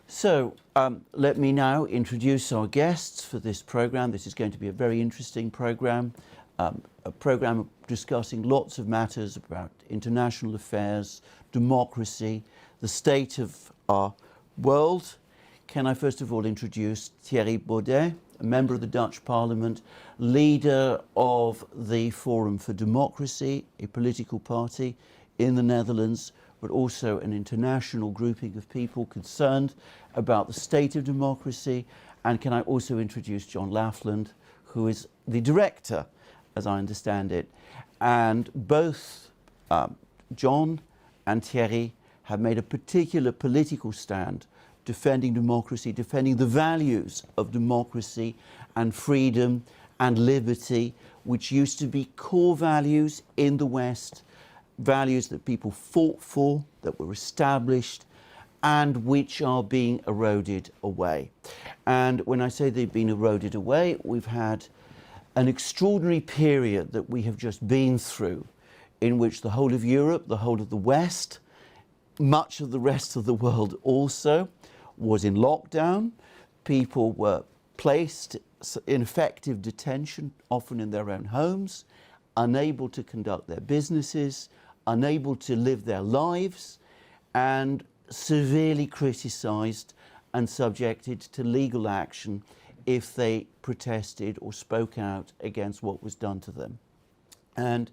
Let me now introduce our guests for this program. This is going to be a very interesting program, a program discussing lots of matters about international affairs, democracy, the state of our world. Can I first of all introduce Thierry Baudet, a member of the Dutch Parliament, leader of the Forum for Democracy, a political party in the Netherlands, but also an international grouping of people concerned about the state of democracy. And can I also introduce John Laughland, who is the director, as I understand it. And both John and Thierry have made a particular political stand defending democracy, defending the values of democracy and freedom and liberty, which used to be core values in the West, values that people fought for, that were established, and which are being eroded away. And when I say they've been eroded away, we've had an extraordinary period that we have just been through, in which the whole of Europe, the whole of the West, much of the rest of the world also, was in lockdown. People were placed in effective detention, often in their own homes, unable to conduct their businesses, unable to live their lives, and severely criticised and subjected to legal action if they protested or spoke out against what was done to them. And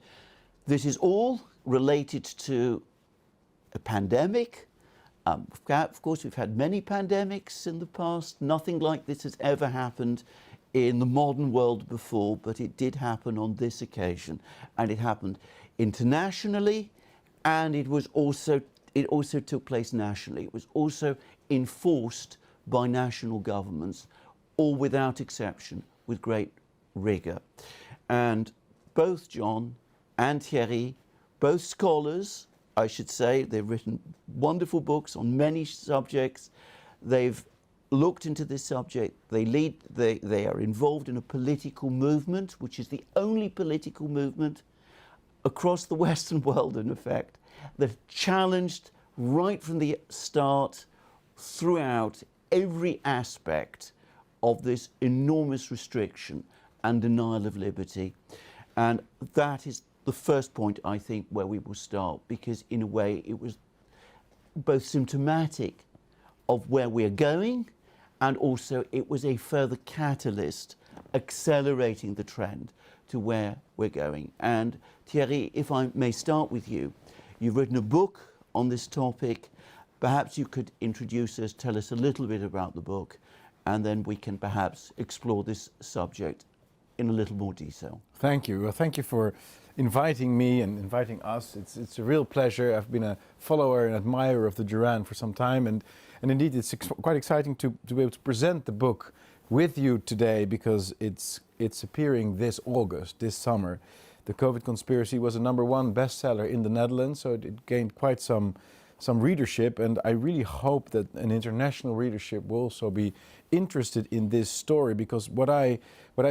this is all related to a pandemic. Of course, we've had many pandemics in the past. Nothing like this has ever happened in the modern world before, but it did happen on this occasion. And it happened internationally, and it also took place nationally. It was also enforced by national governments, all without exception, with great rigour. And both John and Thierry, both scholars, I should say, they've written wonderful books on many subjects. They've looked into this subject. They are involved in a political movement, which is the only political movement across the Western world, in effect, that challenged right from the start throughout every aspect of this enormous restriction and denial of liberty. And that is the first point, I think, where we will start, because in a way it was both symptomatic of where we're going, and also it was a further catalyst accelerating the trend to where we're going. And Thierry, if I may start with you, you've written a book on this topic. Perhaps you could introduce us, tell us a little bit about the book, and then we can perhaps explore this subject in a little more detail. Thank you. Well, thank you for inviting me and inviting us. It's a real pleasure. I've been a follower and admirer of the Duran for some time, and indeed it's quite exciting to be able to present the book with you today, because it's appearing this August, this summer. The COVID Conspiracy was a #1 bestseller in the Netherlands, so it gained quite some readership, and I really hope that an international readership will also be interested in this story, because what I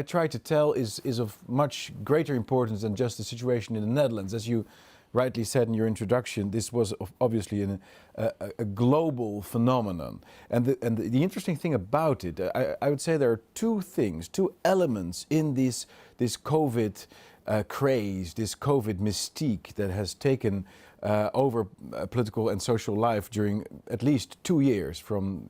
try to tell is of much greater importance than just the situation in the Netherlands. As you rightly said in your introduction, this was obviously a global phenomenon. And the interesting thing about it, I would say there are two elements in this COVID craze, this COVID mystique that has taken over political and social life during at least 2 years, from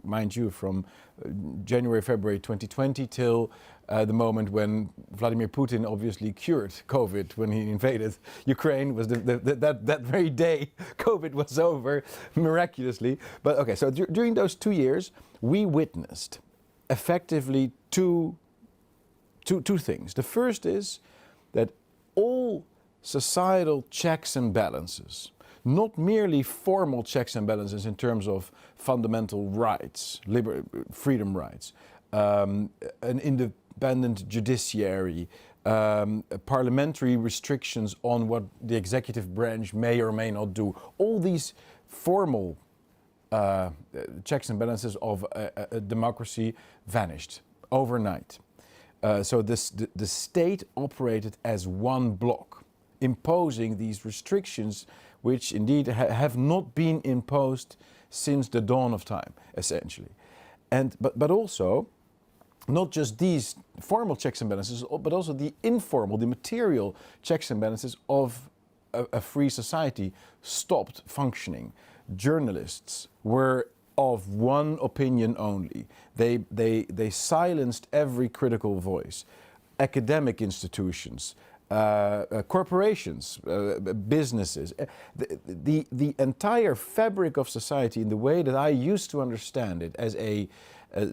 January, February 2020 till the moment when Vladimir Putin obviously cured COVID when he invaded Ukraine. Was that very day COVID was over, miraculously. But okay, so during those 2 years, we witnessed effectively two things. The first is that all societal checks and balances, not merely formal checks and balances in terms of fundamental rights, freedom rights, an independent judiciary, parliamentary restrictions on what the executive branch may or may not do. All these formal checks and balances of a democracy vanished overnight. So the state operated as one block, imposing these restrictions which indeed have not been imposed since the dawn of time, essentially. But also, not just these formal checks and balances, but also the informal, the material checks and balances of a free society stopped functioning. Journalists were of one opinion only. They silenced every critical voice. Academic institutions, corporations, businesses, the entire fabric of society in the way that I used to understand it as a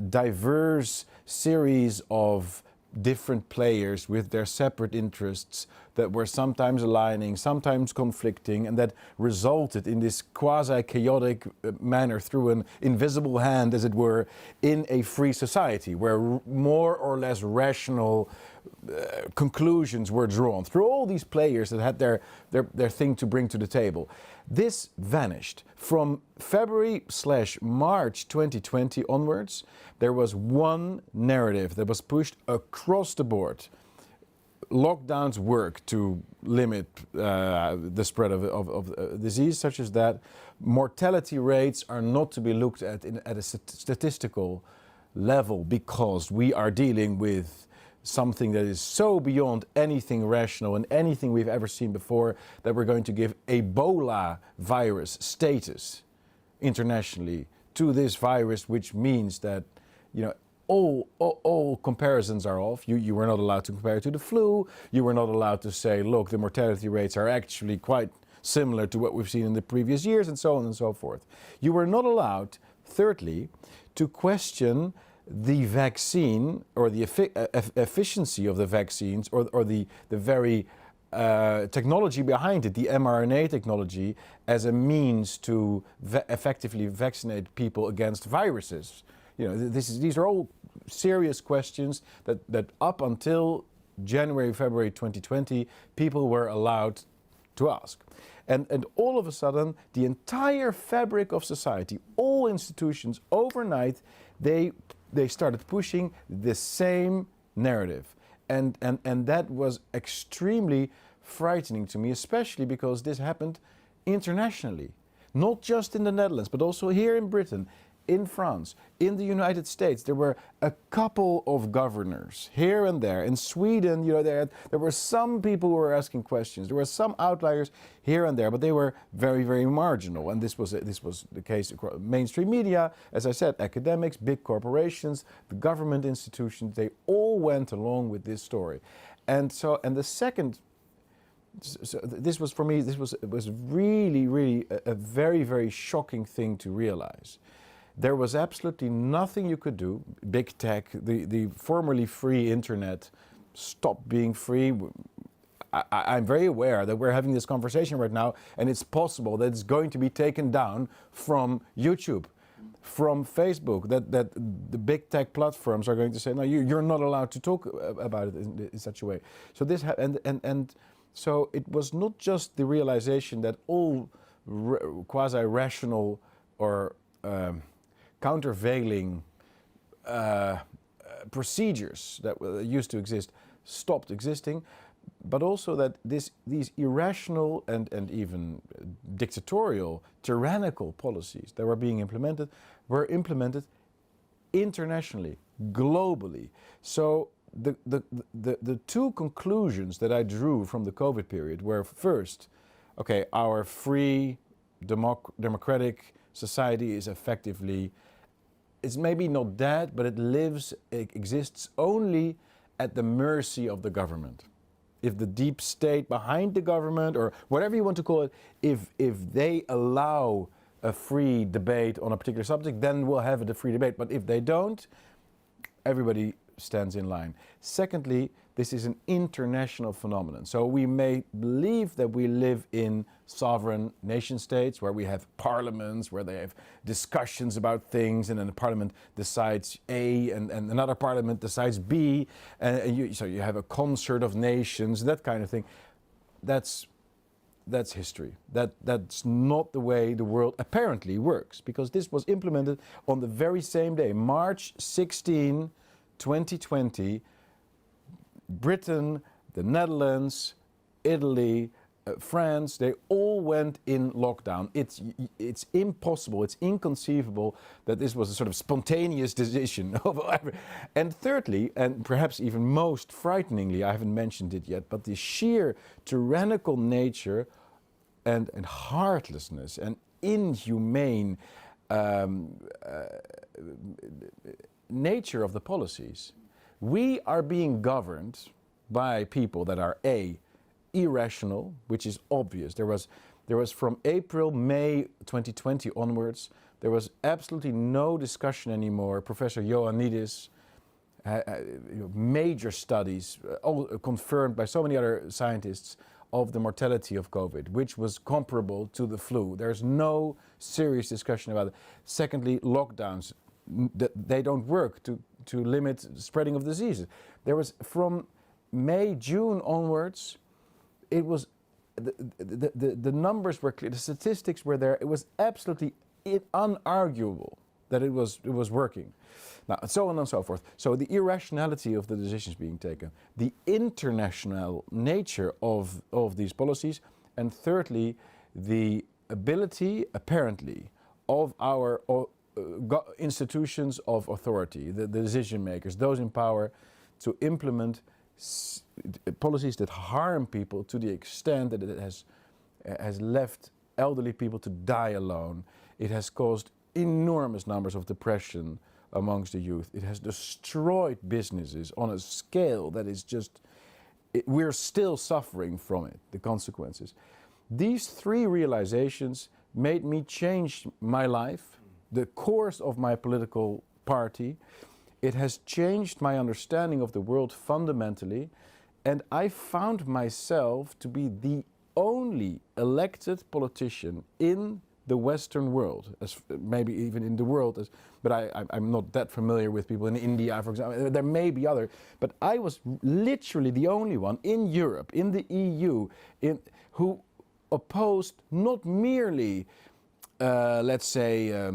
diverse series of different players with their separate interests that were sometimes aligning, sometimes conflicting, and that resulted in this quasi-chaotic manner through an invisible hand, as it were, in a free society where more or less rational conclusions were drawn through all these players that had their thing to bring to the table. This vanished. From February/March 2020 onwards, there was one narrative that was pushed across the board. Lockdowns work to limit the spread of disease such as that. Mortality rates are not to be looked at at a statistical level because we are dealing with something that is so beyond anything rational and anything we've ever seen before that we're going to give Ebola virus status internationally to this virus, which means that, you know, all comparisons are off. You were not allowed to compare it to the flu. You were not allowed to say, look, the mortality rates are actually quite similar to what we've seen in the previous years, and so on and so forth. You were not allowed, thirdly, to question the vaccine or the efficiency of the vaccines or the very technology behind it, the mRNA technology, as a means to effectively vaccinate people against viruses. You know, these are all serious questions that up until January, February 2020, people were allowed to ask. And all of a sudden, the entire fabric of society, all institutions, overnight, they started pushing the same narrative. And that was extremely frightening to me, especially because this happened internationally. Not just in the Netherlands, but also here in Britain, in France, in the United States. There were a couple of governors here and there. In Sweden, you know, there were some people who were asking questions. There were some outliers here and there, but they were very, very marginal. And this was the case across mainstream media. As I said, academics, big corporations, the government institutions, they all went along with this story. And the second, so this was for me, it was really, really a very, very shocking thing to realize. There was absolutely nothing you could do. Big tech, the formerly free internet stopped being free. I'm very aware that we're having this conversation right now, and it's possible that it's going to be taken down from YouTube, from Facebook, that the big tech platforms are going to say, no, you're not allowed to talk about it in such a way. So this and so it was not just the realization that all quasi-rational or countervailing procedures that used to exist stopped existing, but also that these irrational and even dictatorial, tyrannical policies that were being implemented were implemented internationally, globally. So the two conclusions that I drew from the COVID period were, first, okay, our free democratic society is effectively, it's maybe not dead, but it exists only at the mercy of the government. If the deep state behind the government, or whatever you want to call it, if they allow a free debate on a particular subject, then we'll have a free debate. But if they don't, everybody stands in line. Secondly, this is an international phenomenon. So we may believe that we live in sovereign nation states where we have parliaments, where they have discussions about things, and then the parliament decides A and another parliament decides B, so you have a concert of nations, that kind of thing. That's history. That's not the way the world apparently works, because this was implemented on the very same day, March 16, 2020, Britain, the Netherlands, Italy, France, they all went in lockdown. It's impossible, it's inconceivable that this was a sort of spontaneous decision. And thirdly, and perhaps even most frighteningly, I haven't mentioned it yet, but the sheer tyrannical nature and heartlessness and inhumane nature of the policies. We are being governed by people that are irrational, which is obvious. There was from April, May 2020 onwards, there was absolutely no discussion anymore. Professor Ioannidis, major studies, all confirmed by so many other scientists, of the mortality of COVID, which was comparable to the flu. There's no serious discussion about it. Secondly, lockdowns, they don't work to limit spreading of diseases. There was from May, June onwards, it was the numbers were clear, the statistics were there. It was absolutely unarguable that it was working. Now, so on and so forth. So the irrationality of the decisions being taken, the international nature of these policies, and thirdly, the ability, apparently, of our institutions of authority, the decision makers, those in power, to implement policies that harm people to the extent that it has left elderly people to die alone. It has caused enormous numbers of depression amongst the youth. It has destroyed businesses on a scale that is just, we're still suffering from it, the consequences. These three realizations made me change my life, the course of my political party. It has changed my understanding of the world fundamentally, and I found myself to be the only elected politician in the Western world, as maybe even in the world, but I'm not that familiar with people in India, for example. There may be other, but I was literally the only one in Europe, in the EU, who opposed not merely, let's say,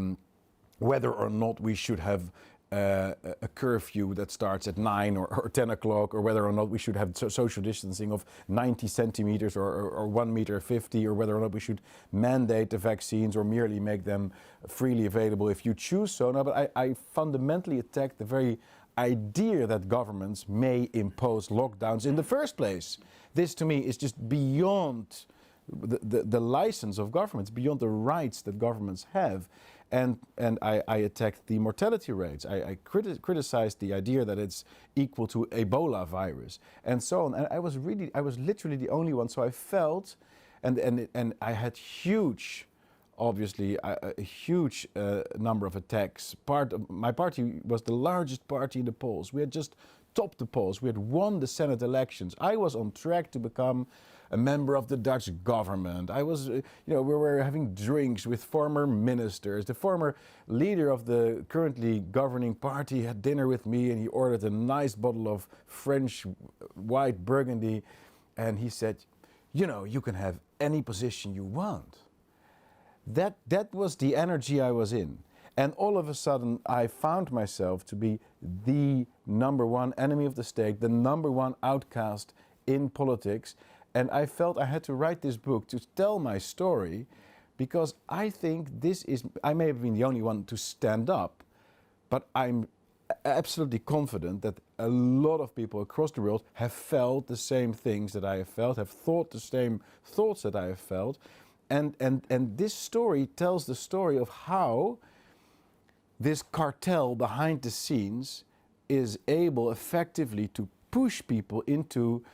whether or not we should have a curfew that starts at 9 or 10 o'clock, or whether or not we should have social distancing of 90 centimeters or 1 meter 50, or whether or not we should mandate the vaccines or merely make them freely available if you choose so. No, but I fundamentally attack the very idea that governments may impose lockdowns in the first place. This to me is just beyond the license of governments, beyond the rights that governments have. And I attacked the mortality rates. I criticized the idea that it's equal to Ebola virus and so on. And I was literally the only one. So I felt, and I had huge, obviously a huge number of attacks. My party was the largest party in the polls. We had just topped the polls. We had won the Senate elections. I was on track to become a member of the Dutch government. I was, we were having drinks with former ministers. The former leader of the currently governing party had dinner with me, and he ordered a nice bottle of French white Burgundy. And he said, you can have any position you want. That was the energy I was in. And all of a sudden, I found myself to be the number one enemy of the state, the number one outcast in politics. And I felt I had to write this book to tell my story, because I think I may have been the only one to stand up, but I'm absolutely confident that a lot of people across the world have felt the same things that I have felt, have thought the same thoughts that I have felt. And this story tells the story of how this cartel behind the scenes is able effectively to push people into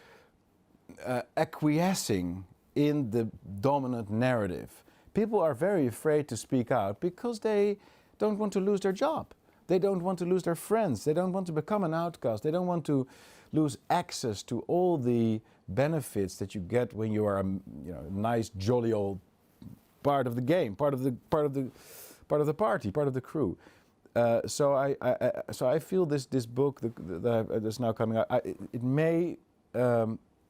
acquiescing in the dominant narrative. People are very afraid to speak out because they don't want to lose their job. They don't want to lose their friends. They don't want to become an outcast. They don't want to lose access to all the benefits that you get when you are a nice, jolly old part of the game, part of the party, part of the crew. So I feel this book that's now coming out, it may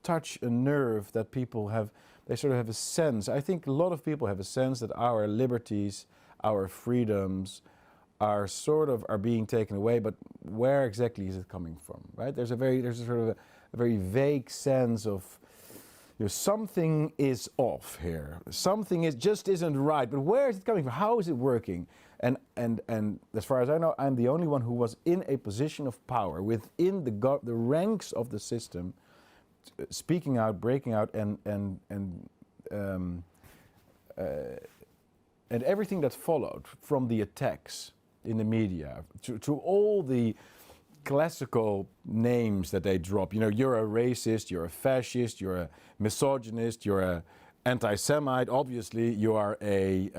touch a nerve that people have. They sort of have a sense. I think a lot of people have a sense that our liberties, our freedoms, are being taken away. But where exactly is it coming from? Right? There's a very vague sense of, something is off here. Something isn't right. But where is it coming from? How is it working? And as far as I know, I'm the only one who was in a position of power within the ranks of the system, speaking out, breaking out, and everything that followed from the attacks in the media to all the classical names that they drop. You're a racist, you're a fascist, you're a misogynist, you're a anti-Semite. Obviously, you are a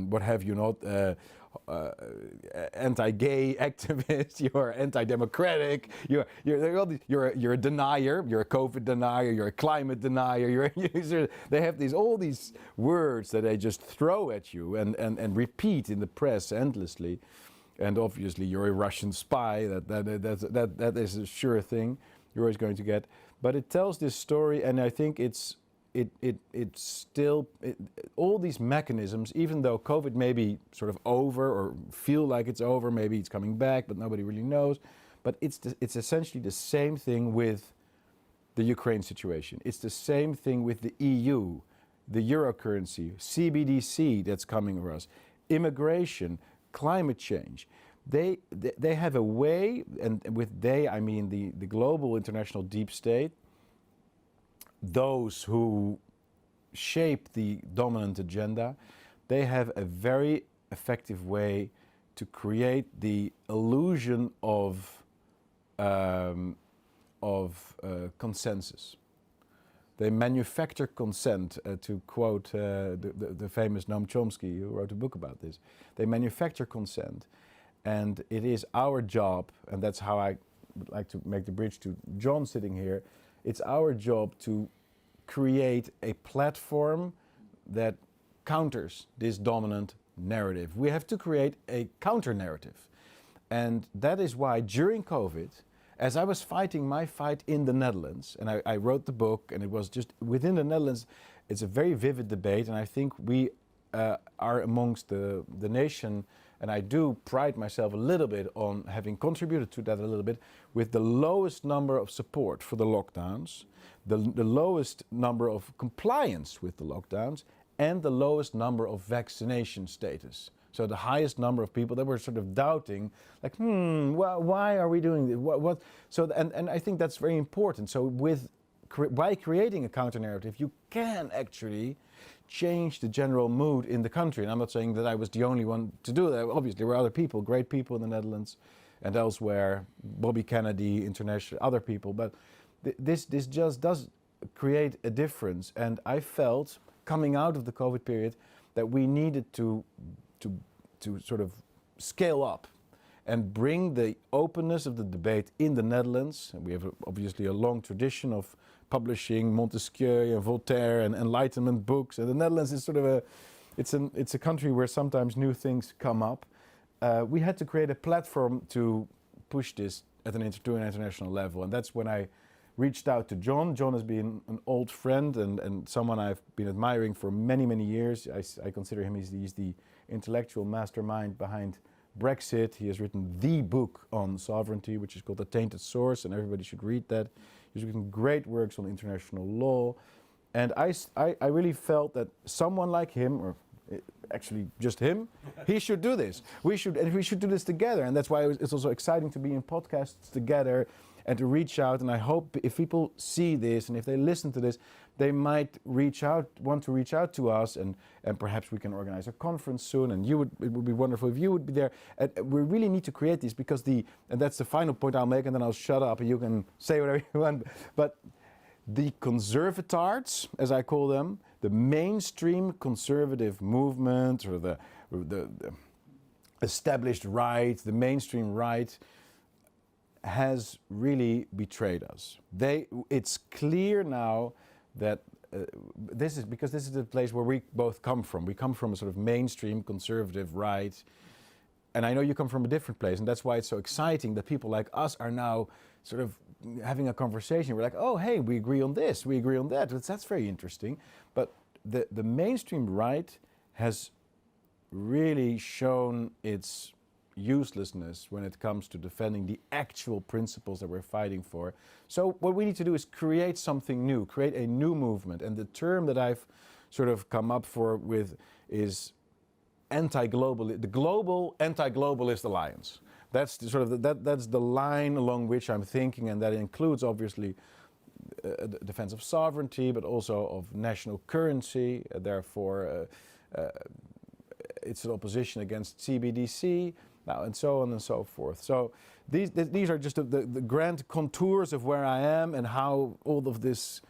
what have you not, anti-gay activist. You're anti-democratic. You're a denier. You're a COVID denier. You're a climate denier. They have all these words that they just throw at you and repeat in the press endlessly. And obviously, you're a Russian spy. That is a sure thing. You're always going to get. But it tells this story, and I think it's still all these mechanisms. Even though COVID may be sort of over or feel like it's over, maybe it's coming back, but nobody really knows. But it's essentially the same thing with the Ukraine situation. It's the same thing with the EU, the euro currency, CBDC that's coming for us, immigration, climate change. They have a way, and with they I mean the global international deep state, those who shape the dominant agenda. They have a very effective way to create the illusion of consensus. They manufacture consent, to quote the famous Noam Chomsky, who wrote a book about this. They manufacture consent, and it is our job, and that's how I would like to make the bridge to John sitting here. It's our job to create a platform that counters this dominant narrative. We have to create a counter-narrative. And that is why during COVID, as I was fighting my fight in the Netherlands, and I wrote the book, and it was just within the Netherlands, it's a very vivid debate, and I think we are amongst the nation, and I do pride myself a little bit on having contributed to that a little bit, with the lowest number of support for the lockdowns, the lowest number of compliance with the lockdowns, and the lowest number of vaccination status. So the highest number of people that were sort of doubting, like, why are we doing this? What? So, and I think that's very important. So by creating a counter-narrative, you can actually change the general mood in the country. And I'm not saying that I was the only one to do that. Obviously, there were other people, great people in the Netherlands and elsewhere, Bobby Kennedy, international, other people. But this just does create a difference. And I felt, coming out of the COVID period, that we needed to sort of scale up and bring the openness of the debate in the Netherlands. And we have obviously a long tradition of publishing Montesquieu and Voltaire and Enlightenment books. And the Netherlands is sort of it's a country where sometimes new things come up. We had to create a platform to push this to an international level. And that's when I reached out to John. John has been an old friend and someone I've been admiring for many, many years. I consider him, he's the intellectual mastermind behind Brexit. He has written the book on sovereignty, which is called The Tainted Source, and everybody should read that. He's written great works on international law. And I really felt that someone like him, or actually just him, he should do this. We should do this together. And that's why it's also exciting to be in podcasts together and to reach out. And I hope if people see this and if they listen to this, they might want to reach out to us, and perhaps we can organize a conference soon. And it would be wonderful if you would be there. We really need to create this because and that's the final point I'll make, and then I'll shut up and you can say whatever you want. But the conservatards, as I call them, the mainstream conservative movement, or the established right, the mainstream right, has really betrayed us. It's clear now that this is the place where we both come from. We come from a sort of mainstream conservative right, and I know you come from a different place, and that's why it's so exciting that people like us are now sort of having a conversation. We're like, oh, hey, we agree on this, we agree on that. That's very interesting. But the mainstream right has really shown its uselessness when it comes to defending the actual principles that we're fighting for. So what we need to do is create something new, create a new movement. And the term that I've sort of come up with is the Global Anti-Globalist Alliance. That's the sort of that's the line along which I'm thinking, and that includes obviously defense of sovereignty, but also of national currency. Therefore, it's an opposition against CBDC, now, and so on and so forth. So these are just the grand contours of where I am and how all of this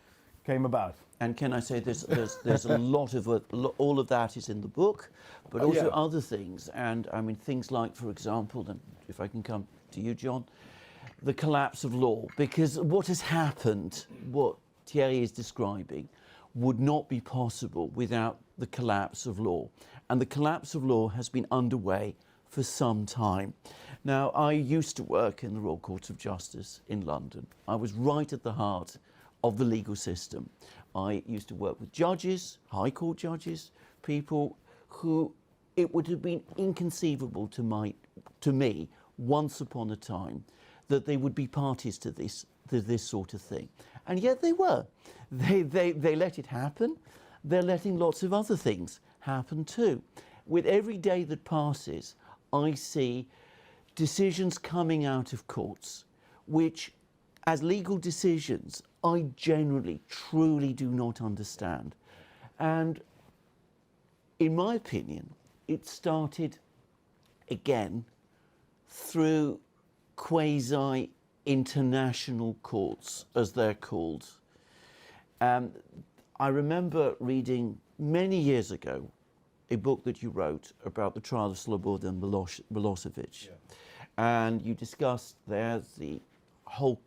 came about. And can I say there's a lot of all of that is in the book, but also other things. And I mean things like, for example, then if I can come to you, John, the collapse of law. Because what has happened, what Thierry is describing, would not be possible without the collapse of law. And the collapse of law has been underway for some time. Now, I used to work in the Royal Court of Justice in London. I was right at the heart of the legal system. I used to work with judges, High Court judges, people who it would have been inconceivable to me once upon a time that they would be parties to this sort of thing. And yet they were. They let it happen. They're letting lots of other things happen too. With every day that passes, I see decisions coming out of courts which, as legal decisions, I generally, truly do not understand. And in my opinion, it started again through quasi-international courts, as they're called. I remember reading many years ago a book that you wrote about the trial of Slobodan Milosevic. Yeah. And you discussed there the whole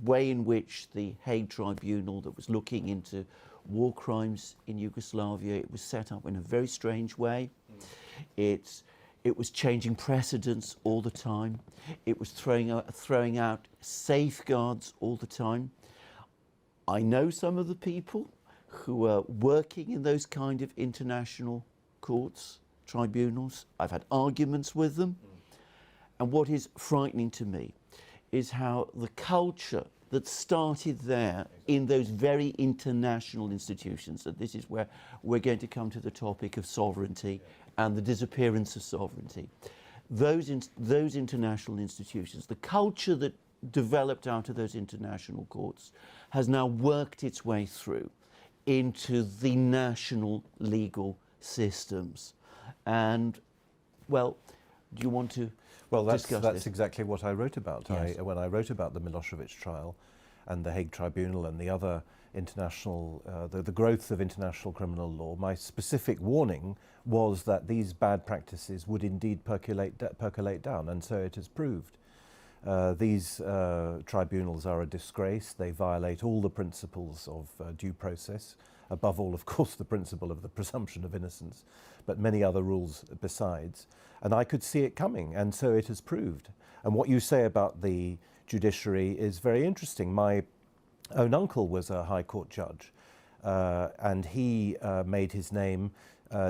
way in which the Hague Tribunal that was looking into war crimes in Yugoslavia, it was set up in a very strange way. It was changing precedents all the time. It was throwing out safeguards all the time. I know some of the people who are working in those kind of international courts, tribunals. I've had arguments with them. And what is frightening to me is how the culture that started there in those very international institutions, and this is where we're going to come to the topic of sovereignty and the disappearance of sovereignty. Those international institutions, the culture that developed out of those international courts has now worked its way through into the national legal systems. And, well, do you want to discuss that's this? exactly what I wrote about. Yes. When I wrote about the Milosevic trial and the Hague Tribunal and the other international, the growth of international criminal law, my specific warning was that these bad practices would indeed percolate down, and so it has proved. These tribunals are a disgrace. They violate all the principles of due process, above all, of course, the principle of the presumption of innocence, but many other rules besides. And I could see it coming, and so it has proved. And what you say about the judiciary is very interesting. My own uncle was a High Court judge, and he made his name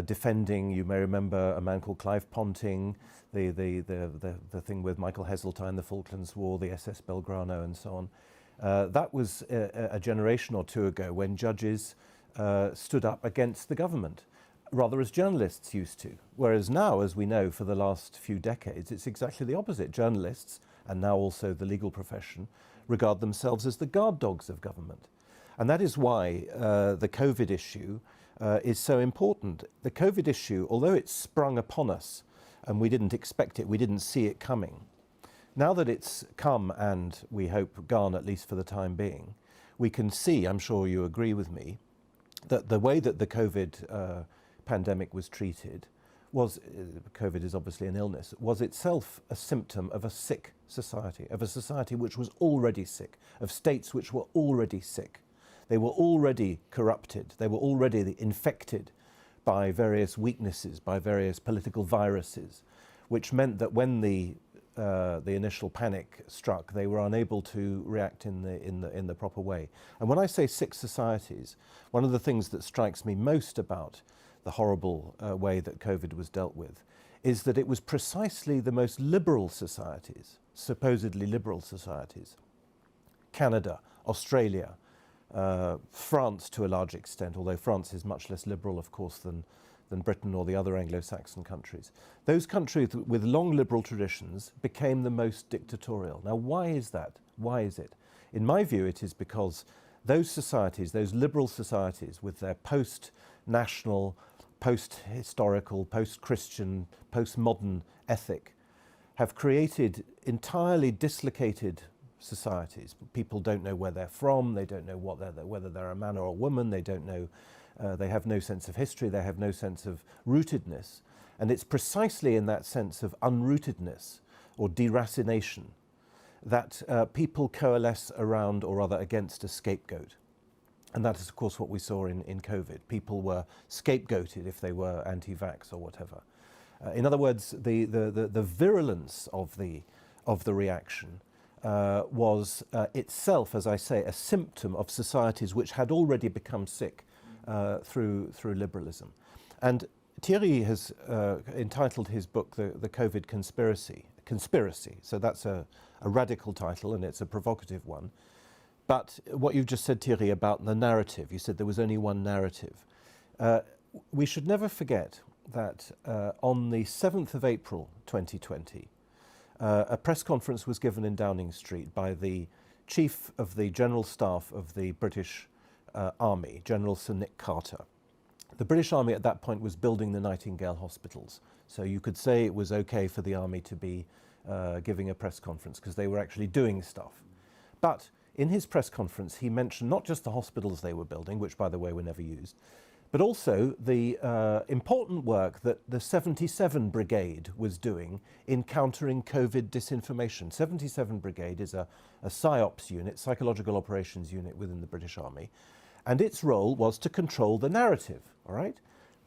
defending, you may remember, a man called Clive Ponting, the thing with Michael Heseltine, the Falklands War, the SS Belgrano, and so on. That was a generation or two ago when judges stood up against the government, rather as journalists used to. Whereas now, as we know, for the last few decades, it's exactly the opposite. Journalists, and now also the legal profession, regard themselves as the guard dogs of government. And that is why the COVID issue is so important. The COVID issue, although it sprung upon us and we didn't expect it, we didn't see it coming, now that it's come and we hope gone, at least for the time being, we can see, I'm sure you agree with me, that the way that the COVID pandemic was treated was, COVID is obviously an illness, was itself a symptom of a sick society, of a society which was already sick, of states which were already sick. They were already corrupted, they were already infected by various weaknesses, by various political viruses, which meant that when the initial panic struck, they were unable to react in the proper way. And when I say sick societies, one of the things that strikes me most about the horrible way that COVID was dealt with is that it was precisely the most liberal societies, supposedly liberal societies, Canada, Australia, France to a large extent, although France is much less liberal, of course, than Britain or the other Anglo-Saxon countries. Those countries with long liberal traditions became the most dictatorial. Now, why is that? Why is it? In my view, it is because those societies, those liberal societies with their post-national, post-historical, post-Christian, post-modern ethic, have created entirely dislocated societies. People don't know where they're from, they don't know whether they're a man or a woman, they don't know, they have no sense of history, they have no sense of rootedness. And it's precisely in that sense of unrootedness or deracination that people coalesce around, or rather against, a scapegoat. And that is, of course, what we saw in COVID. People were scapegoated if they were anti-vax or whatever. In other words, the virulence of the reaction was itself, as I say, a symptom of societies which had already become sick through liberalism. And Thierry has entitled his book The COVID Conspiracy. So that's a radical title, and it's a provocative one. But what you've just said, Thierry, about the narrative, you said there was only one narrative. We should never forget that on the 7th of April 2020, a press conference was given in Downing Street by the Chief of the General Staff of the British Army, General Sir Nick Carter. The British Army at that point was building the Nightingale hospitals. So you could say it was okay for the Army to be giving a press conference because they were actually doing stuff. But in his press conference, he mentioned not just the hospitals they were building, which, by the way, were never used, but also the important work that the 77 Brigade was doing in countering COVID disinformation. 77 Brigade is a PSYOPs unit, psychological operations unit within the British Army, and its role was to control the narrative, all right?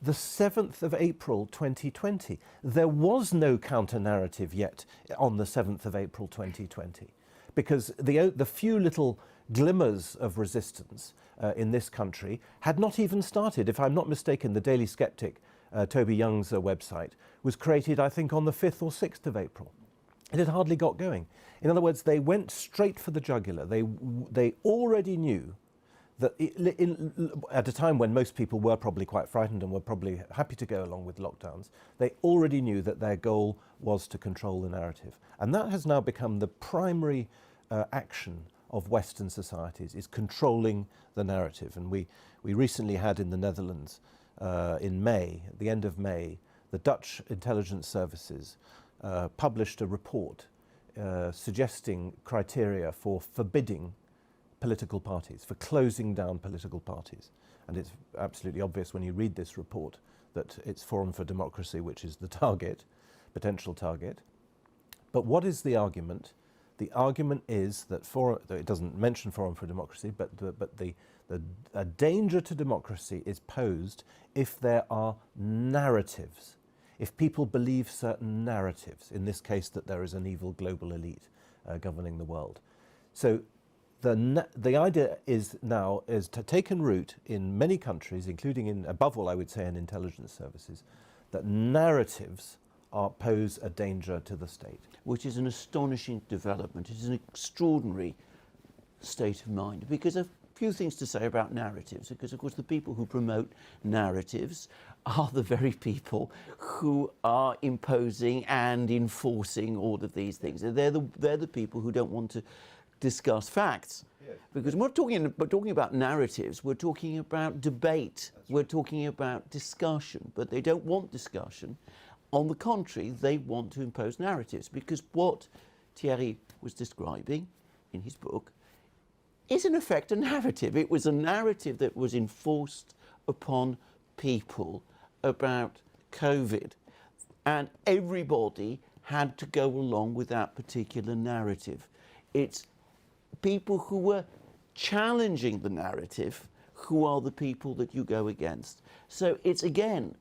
The 7th of April 2020, there was no counter-narrative yet on the 7th of April 2020, because the few little glimmers of resistance in this country had not even started. If I'm not mistaken, the Daily Sceptic, Toby Young's website, was created, I think, on the 5th or 6th of April. It had hardly got going. In other words, they went straight for the jugular. They already knew that at a time when most people were probably quite frightened and were probably happy to go along with lockdowns, they already knew that their goal was to control the narrative. And that has now become the primary action of Western societies, is controlling the narrative. And we recently had in the Netherlands, in May, at the end of May, the Dutch intelligence services published a report suggesting criteria for forbidding political parties, for closing down political parties. And it's absolutely obvious when you read this report that it's Forum for Democracy which is the target, potential target. But what is the argument? The argument is that it doesn't mention Forum for Democracy, but a danger to democracy is posed if there are narratives, if people believe certain narratives, in this case that there is an evil global elite governing the world. So the idea is now taken root in many countries, including in, above all, I would say, in intelligence services, that narratives pose a danger to the state. Which is an astonishing development. It is an extraordinary state of mind, because a few things to say about narratives, because of course the people who promote narratives are the very people who are imposing and enforcing all of these things. They're the people who don't want to discuss facts. Yes. Because we're talking about narratives, we're talking about debate, we're talking about discussion, but they don't want discussion. On the contrary, they want to impose narratives, because what Thierry was describing in his book is in effect a narrative. It was a narrative that was enforced upon people about COVID, and everybody had to go along with that particular narrative. It's people who were challenging the narrative who are the people that you go against. So it's, again,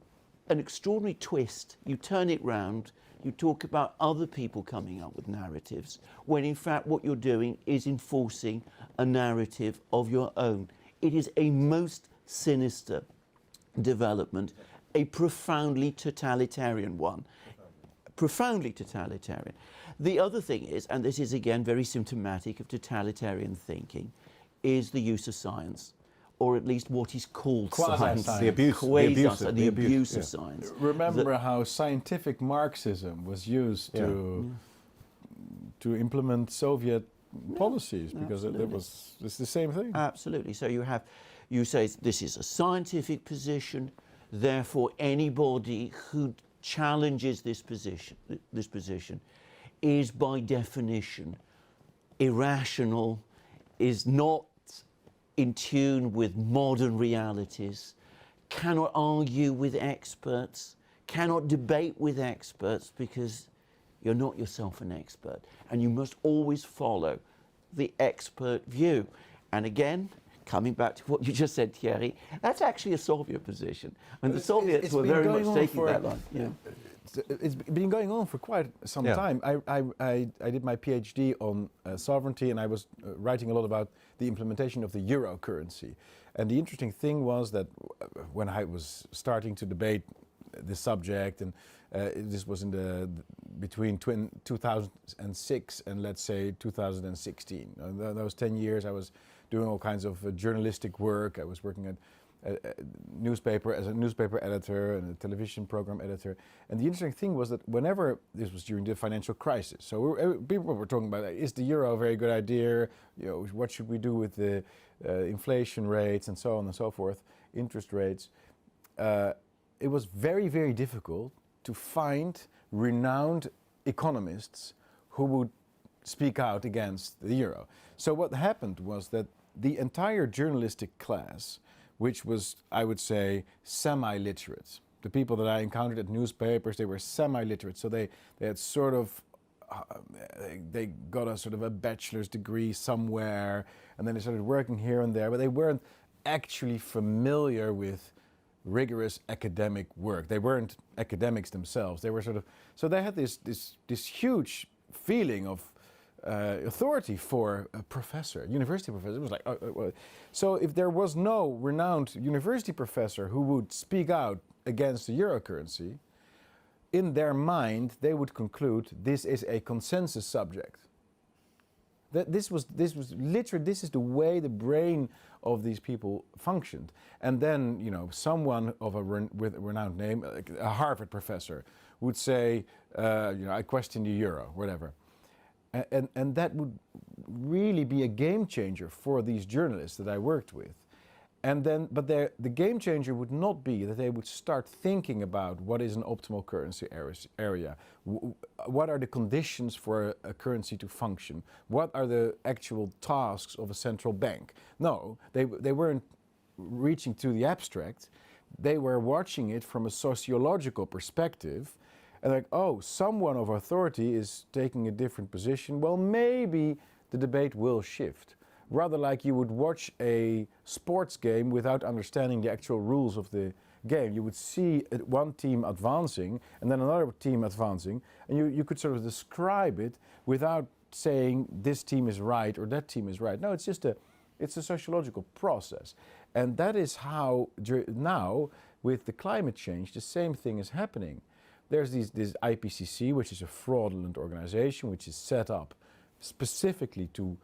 an extraordinary twist. You turn it round, you talk about other people coming up with narratives, when in fact what you're doing is enforcing a narrative of your own. It is a most sinister development, a profoundly totalitarian one. profoundly totalitarian. The other thing is, and this is again very symptomatic of totalitarian thinking, is the use of science, or at least what is called science. Quasi-science. The abuse of yeah. science. Remember how scientific Marxism was used to implement Soviet policies, because it's the same thing. Absolutely. So you say this is a scientific position, therefore anybody who challenges this position is by definition irrational, is not in tune with modern realities, cannot argue with experts, cannot debate with experts, because you're not yourself an expert, and you must always follow the expert view. And again, coming back to what you just said, Thierry, that's actually a Soviet position, and the Soviets were very much taking that line. Yeah. It's been going on for quite some time. I did my PhD on sovereignty, and I was writing a lot about the implementation of the euro currency. And the interesting thing was that when I was starting to debate this subject, and this was in between 2006 and let's say 2016. Those 10 years I was doing all kinds of journalistic work. I was working at a newspaper as a newspaper editor and a television program editor. And the interesting thing was that whenever, this was during the financial crisis, so people were talking about, is the euro a very good idea? You know, what should we do with the inflation rates and so on and so forth, interest rates? It was very, very difficult to find renowned economists who would speak out against the euro. So what happened was that the entire journalistic class, which was, I would say, semi-literate. The people that I encountered at newspapers, they were semi-literate. So they had sort of, they got a sort of a bachelor's degree somewhere, and then they started working here and there, but they weren't actually familiar with rigorous academic work. They weren't academics themselves. They were sort of, so they had this huge feeling of authority for a professor, university professor. It was like, so if there was no renowned university professor who would speak out against the euro currency, in their mind they would conclude this is a consensus subject. That this was literally, this is the way the brain of these people functioned. And then, you know, someone of with a renowned name, like a Harvard professor, would say, you know, I question the euro, whatever. And that would really be a game changer for these journalists that I worked with. And then, but the game changer would not be that they would start thinking about what is an optimal currency area, what are the conditions for a currency to function, what are the actual tasks of a central bank. No, they weren't reaching to the abstract, they were watching it from a sociological perspective. And like, oh, someone of authority is taking a different position. Well, maybe the debate will shift. Rather like you would watch a sports game without understanding the actual rules of the game. You would see one team advancing and then another team advancing, and you could sort of describe it without saying this team is right or that team is right. No, it's just it's a sociological process. And that is how now with the climate change, the same thing is happening. There's this IPCC, which is a fraudulent organization, which is set up specifically to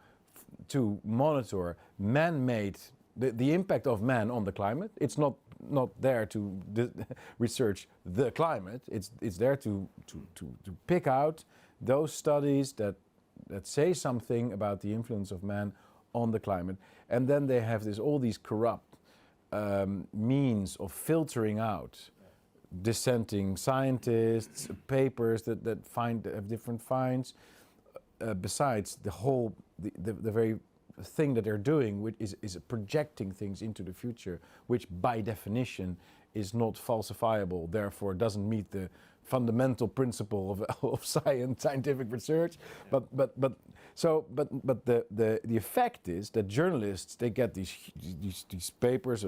monitor man-made, the impact of man on the climate. It's not there to research the climate. It's there to pick out those studies that say something about the influence of man on the climate. And then they have all these corrupt means of filtering out dissenting scientists, papers that have different finds, besides the very thing that they're doing, which is projecting things into the future, which by definition is not falsifiable, therefore doesn't meet the fundamental principle of scientific research. But the effect is that journalists, they get these papers,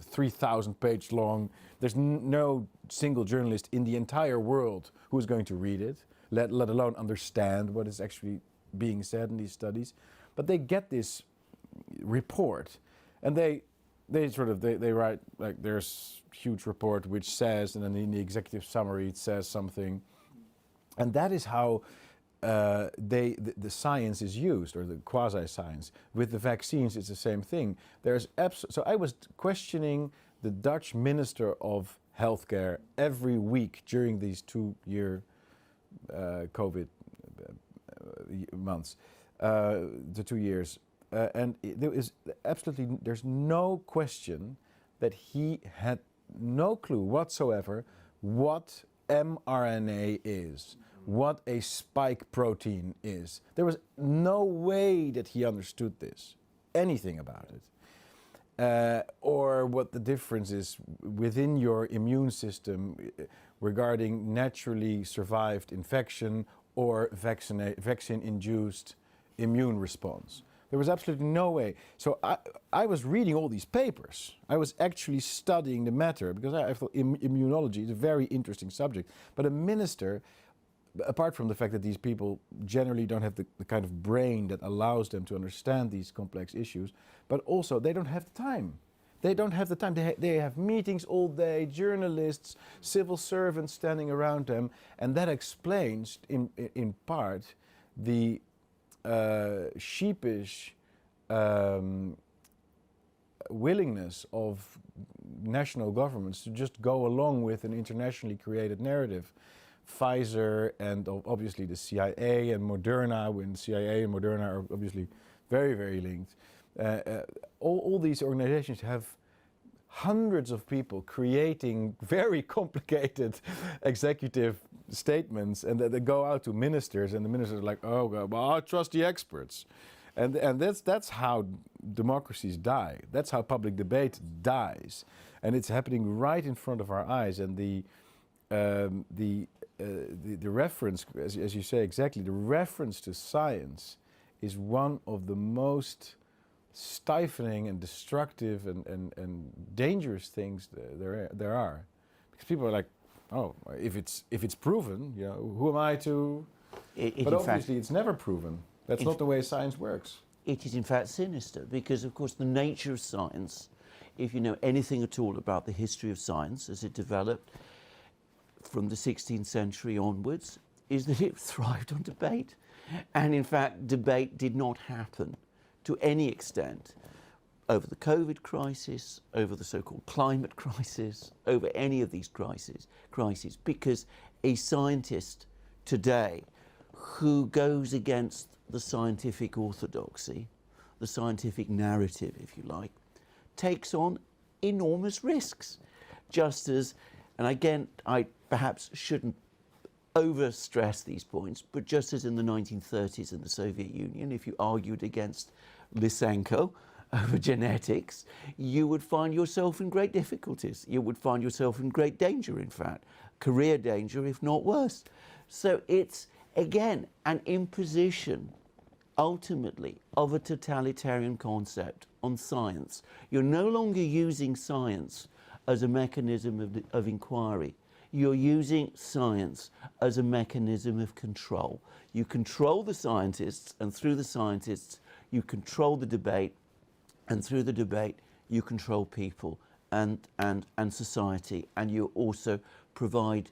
3,000 page long. There's no single journalist in the entire world who is going to read it, let alone understand what is actually being said in these studies. But they get this report, and they write, like, there's huge report which says, and then in the executive summary it says something, And that is how the science is used, or the quasi-science. With the vaccines, it's the same thing. So I was questioning the Dutch Minister of Healthcare every week during these 2-year COVID months, the 2 years. And there's no question that he had no clue whatsoever what mRNA is, what a spike protein is. There was no way that he understood this, anything about it, or what the difference is within your immune system regarding naturally survived infection or vaccine-induced immune response. There was absolutely no way. So I was reading all these papers. I was actually studying the matter, because I thought immunology is a very interesting subject. But a minister, apart from the fact that these people generally don't have the kind of brain that allows them to understand these complex issues, but also they don't have the time. They don't have the time. They have meetings all day, journalists, civil servants standing around them, and that explains in part the sheepish willingness of national governments to just go along with an internationally created narrative. Pfizer and obviously the CIA and Moderna, when CIA and Moderna are obviously very, very linked. All these organizations have hundreds of people creating very complicated executive statements, and they go out to ministers, and the ministers are like, oh, well, I trust the experts. And that's how democracies die. That's how public debate dies. And it's happening right in front of our eyes. And the reference, as you say exactly, the reference to science is one of the most stifling and destructive and dangerous things there are. Because people are like, oh, if it's proven, you know, who am I to? But obviously it's never proven. That's not the way science works. It is in fact sinister, because of course the nature of science, if you know anything at all about the history of science as it developed from the 16th century onwards, is that it thrived on debate. And in fact, debate did not happen to any extent over the COVID crisis, over the so-called climate crisis, over any of these crises, because a scientist today who goes against the scientific orthodoxy, the scientific narrative, if you like, takes on enormous risks. Just as, and again, I perhaps shouldn't overstress these points, but just as in the 1930s in the Soviet Union, if you argued against Lysenko over genetics, you would find yourself in great difficulties. You would find yourself in great danger, in fact, career danger, if not worse. So it's, again, an imposition, ultimately, of a totalitarian concept on science. You're no longer using science as a mechanism of inquiry. You're using science as a mechanism of control. You control the scientists, and through the scientists, you control the debate, and through the debate, you control people and society, and you also provide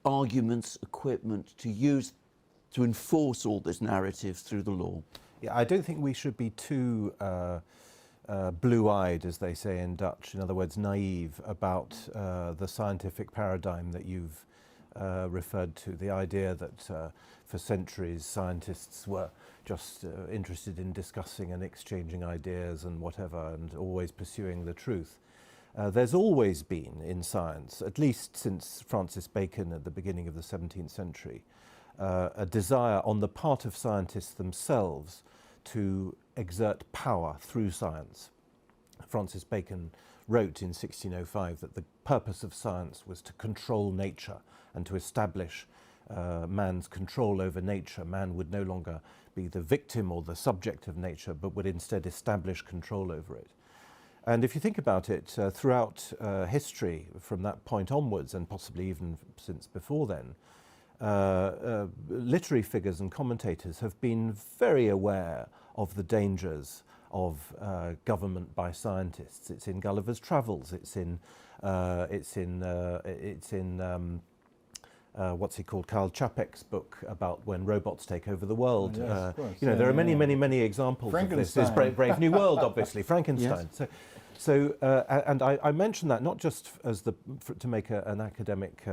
arguments, equipment to use to enforce all this narrative through the law. Yeah, I don't think we should be too blue-eyed, as they say in Dutch, in other words, naive about the scientific paradigm that you've referred to, the idea that for centuries scientists were just interested in discussing and exchanging ideas and whatever, and always pursuing the truth. There's always been in science, at least since Francis Bacon at the beginning of the 17th century, a desire on the part of scientists themselves to exert power through science. Francis Bacon wrote in 1605 that the purpose of science was to control nature and to establish man's control over nature. Man would no longer be the victim or the subject of nature, but would instead establish control over it. And if you think about it, throughout history, from that point onwards, and possibly even since before then, literary figures and commentators have been very aware of the dangers of government by scientists. It's in Gulliver's Travels. It's in what's he called, Karl Čapek's book about when robots take over the world. Yes, of course. You know, there are many examples of this. This Brave New World, obviously, Frankenstein. Yes. And I mention that not just as to make an academic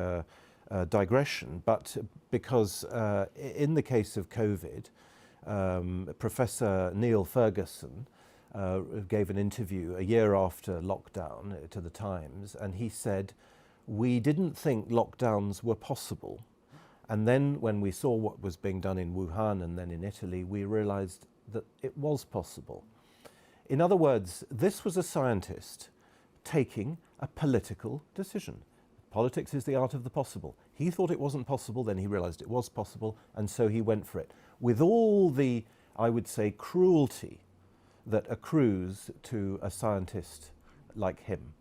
digression, but because in the case of COVID, Professor Neil Ferguson gave an interview a year after lockdown to the Times, and he said, "We didn't think lockdowns were possible. And then when we saw what was being done in Wuhan and then in Italy, we realized that it was possible." In other words, this was a scientist taking a political decision. Politics is the art of the possible. He thought it wasn't possible, then he realized it was possible, and so he went for it. With all the, I would say, cruelty that accrues to a scientist like him.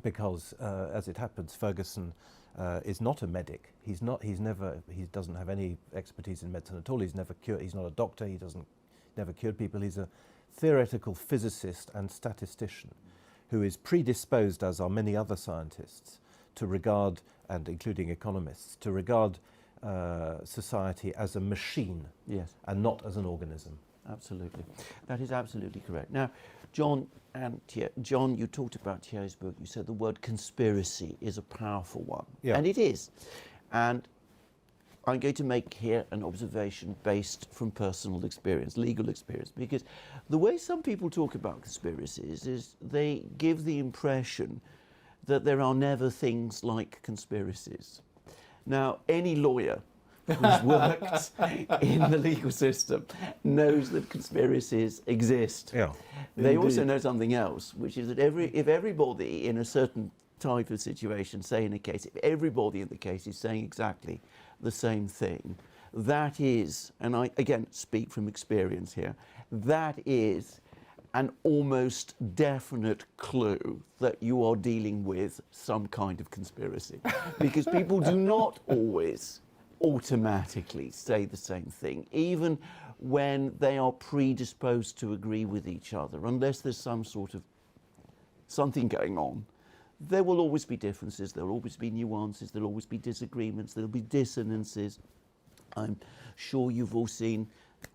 Because, as it happens, Ferguson is not a medic. He doesn't have any expertise in medicine at all. He's not a doctor. He never cured people. He's a theoretical physicist and statistician who is predisposed, as are many other scientists, to regard, and including economists, to regard society as a machine, Yes. and not as an organism. Absolutely. That is absolutely correct. Now, John, John, you talked about Thierry's book. You said the word conspiracy is a powerful one. Yeah. And it is. And I'm going to make here an observation based from personal experience, legal experience, because the way some people talk about conspiracies is they give the impression that there are never things like conspiracies. Now, any lawyer who's worked in the legal system knows that conspiracies exist. Yeah. They Indeed. also know something else, which is that if everybody in a certain type of situation, say in a case, if everybody in the case is saying exactly the same thing, that is, and I again speak from experience here, that is an almost definite clue that you are dealing with some kind of conspiracy. Because people do not always automatically say the same thing, even when they are predisposed to agree with each other, unless there's some sort of something going on. There will always be differences, there will always be nuances, there will always be disagreements, there will be dissonances. I'm sure you've all seen,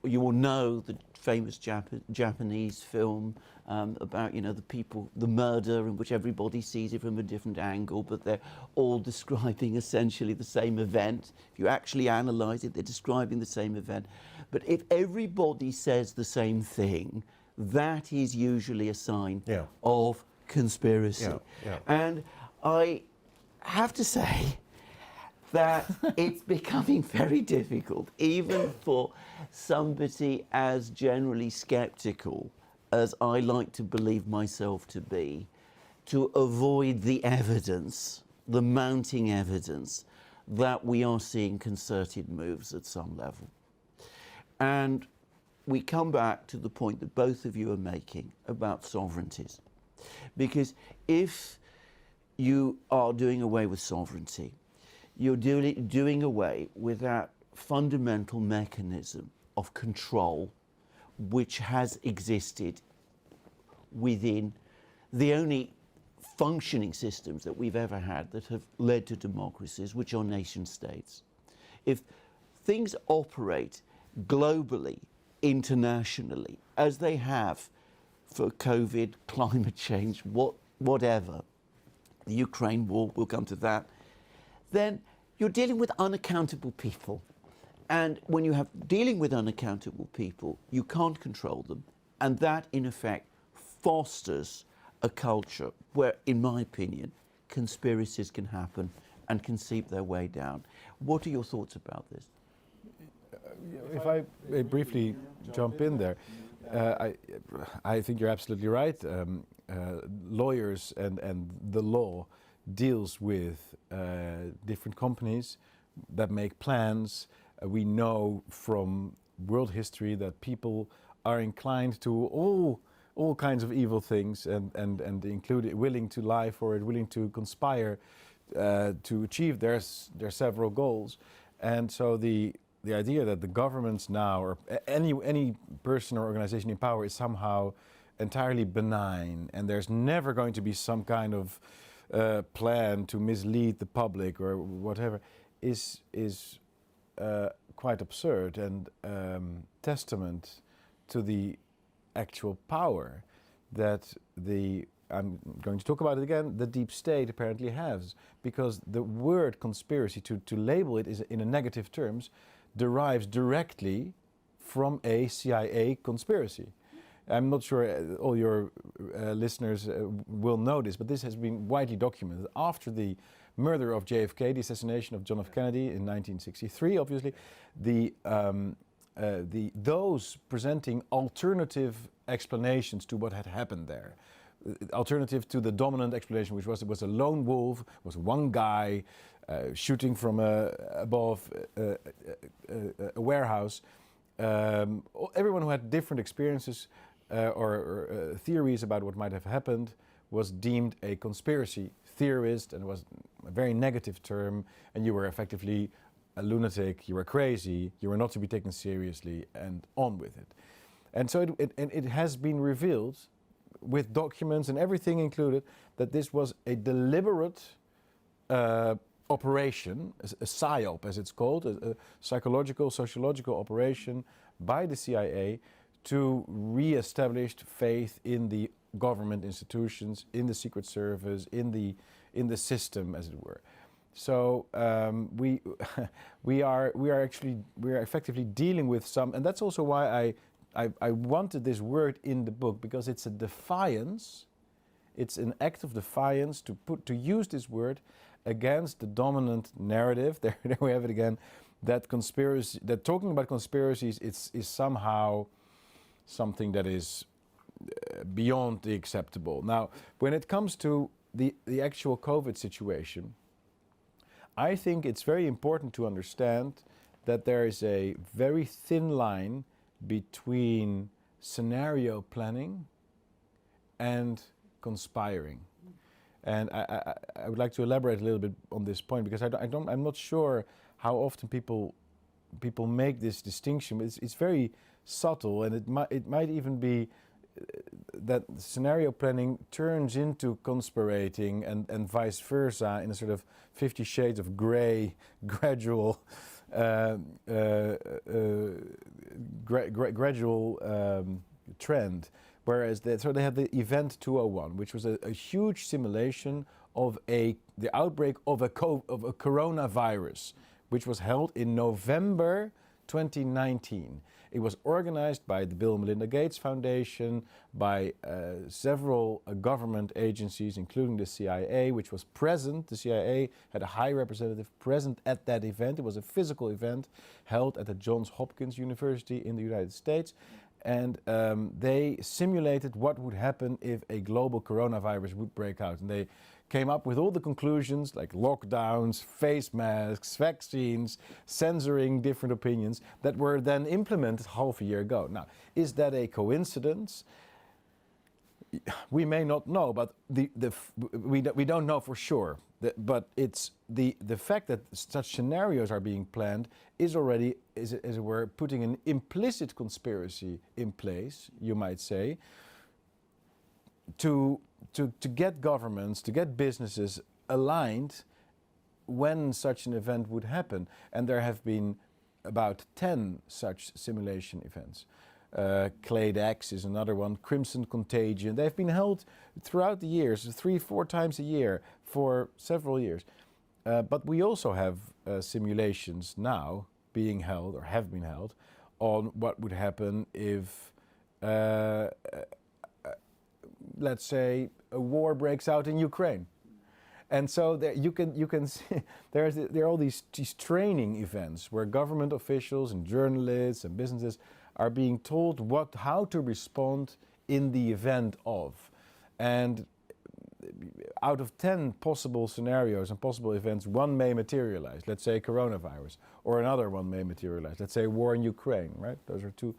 you will know the famous Japanese film about, you know, the murder in which everybody sees it from a different angle, but they're all describing essentially the same event. If you actually analyze it, they're describing the same event. But if everybody says the same thing, that is usually a sign of conspiracy. And I have to say that it's becoming very difficult, even for somebody as generally skeptical as I like to believe myself to be, to avoid the evidence, the mounting evidence, that we are seeing concerted moves at some level. And we come back to the point that both of you are making about sovereignties. Because if you are doing away with sovereignty, you're doing away with that fundamental mechanism of control which has existed within the only functioning systems that we've ever had that have led to democracies, which are nation states. If things operate globally, internationally, as they have for COVID, climate change, whatever, the Ukraine war, we'll come to that, then you're dealing with unaccountable people. And when you have dealing with unaccountable people, you can't control them. And that, in effect, fosters a culture where, in my opinion, conspiracies can happen and can seep their way down. What are your thoughts about this? If I may briefly jump in there, I think you're absolutely right. Lawyers and the law deals with different companies that make plans. We know from world history that people are inclined to all kinds of evil things and include willing to lie for it, willing to conspire to achieve their several goals. And so the idea that the governments now, or any person or organization in power, is somehow entirely benign and there's never going to be some kind of plan to mislead the public or whatever, is quite absurd and testament to the actual power that I'm going to talk about it again, the deep state apparently has, because the word conspiracy, to label it is in a negative terms, derives directly from a CIA conspiracy. I'm not sure all your listeners will know this, but this has been widely documented. After the murder of JFK, the assassination of John F. Kennedy in 1963, obviously, those presenting alternative explanations to what had happened there, alternative to the dominant explanation, which was it was a lone wolf, was one guy shooting from above a warehouse. Everyone who had different experiences or theories about what might have happened was deemed a conspiracy theorist, and it was a very negative term, and you were effectively a lunatic, you were crazy, you were not to be taken seriously, and on with it. And so it has been revealed, with documents and everything included, that this was a deliberate operation, a PSYOP as it's called, a psychological, sociological operation by the CIA to re-establish faith in the government institutions, in the Secret Service, in the system, as it were. So we are effectively dealing with some, and that's also why I wanted this word in the book, because it's a defiance. It's an act of defiance to use this word against the dominant narrative. There we have it again. That talking about conspiracies is somehow something that is beyond the acceptable. Now, when it comes to the actual COVID situation, I think it's very important to understand that there is a very thin line between scenario planning and conspiring. And I would like to elaborate a little bit on this point, because I'm not sure how often people make this distinction. It's very subtle, and it might even be that scenario planning turns into conspirating, and vice versa, in a sort of 50 shades of grey, gradual trend. Whereas they had the Event 201, which was a huge simulation of the outbreak of a coronavirus, which was held in November 2019. It was organized by the Bill and Melinda Gates Foundation, by several government agencies, including the CIA, which was present. The CIA had a high representative present at that event. It was a physical event held at the Johns Hopkins University in the United States. And they simulated what would happen if a global coronavirus would break out. And they came up with all the conclusions, like lockdowns, face masks, vaccines, censoring different opinions, that were then implemented half a year ago. Now, is that a coincidence? We may not know, but we don't know for sure. But it's the fact that such scenarios are being planned is already, as it were, putting an implicit conspiracy in place, you might say, to get governments, to get businesses aligned when such an event would happen. And there have been about 10 such simulation events. Clade X is another one, Crimson Contagion. They've been held throughout the years, 3-4 times a year for several years. But we also have simulations now being held, or have been held, on what would happen if, let's say, a war breaks out in Ukraine. And so there you can see there are all these training events where government officials and journalists and businesses are being told how to respond in the event of. And out of 10 possible scenarios and possible events, one may materialize. Let's say coronavirus, or another one may materialize. Let's say war in Ukraine, right? Those are two.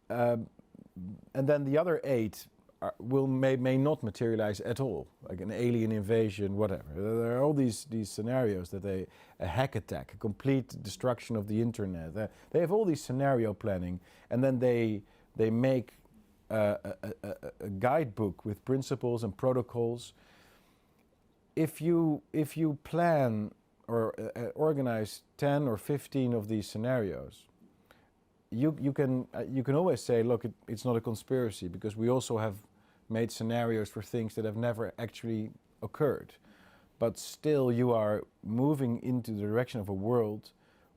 And then the other 8 may not materialize at all, like an alien invasion, whatever. There are all these scenarios that a hack attack, a complete destruction of the internet. They have all these scenario planning, and then they make a guidebook with principles and protocols. If you plan organize 10 or 15 of these scenarios, you can always say, look, it's not a conspiracy, because we also have made scenarios for things that have never actually occurred. But still, you are moving into the direction of a world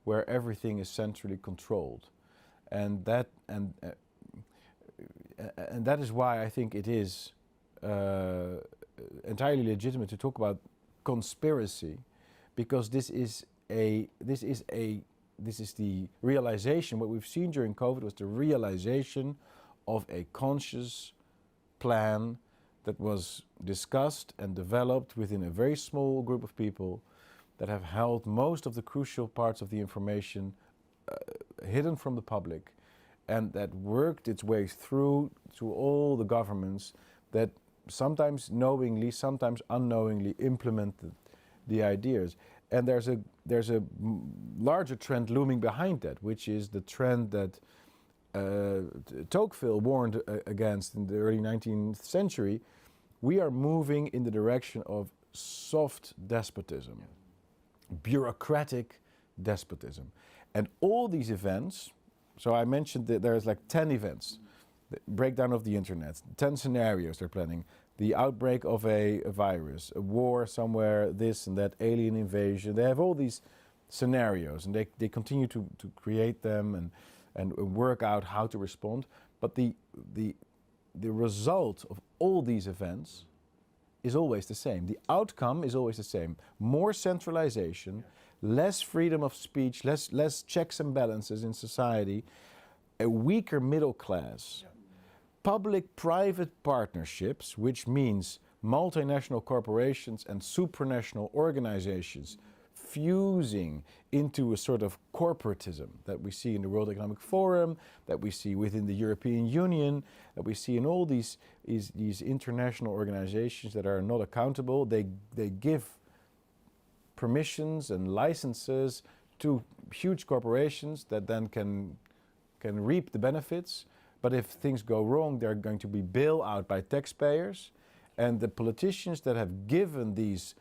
where everything is centrally controlled, and that is why I think it is entirely legitimate to talk about conspiracy, because this is the realization. What we've seen during COVID was the realization of a conscious plan that was discussed and developed within a very small group of people that have held most of the crucial parts of the information hidden from the public, and that worked its way through to all the governments that sometimes knowingly, sometimes unknowingly implemented the ideas. And there's a larger trend looming behind that, which is the trend that Tocqueville warned against in the early 19th century. We are moving in the direction of soft despotism, bureaucratic despotism. And all these events, so I mentioned that there's like 10 events, the breakdown of the internet, 10 scenarios they're planning, the outbreak of a virus, a war somewhere, this and that, alien invasion. They have all these scenarios, and they continue to create them and work out how to respond. But the result of all these events is always the same. The outcome is always the same. More centralization, less freedom of speech, less checks and balances in society, a weaker middle class, public-private partnerships, which means multinational corporations and supranational organizations fusing into a sort of corporatism that we see in the World Economic Forum, that we see within the European Union, that we see in all these international organizations that are not accountable. They give permissions and licenses to huge corporations that then can reap the benefits. But if things go wrong, they're going to be bailed out by taxpayers. And the politicians that have given these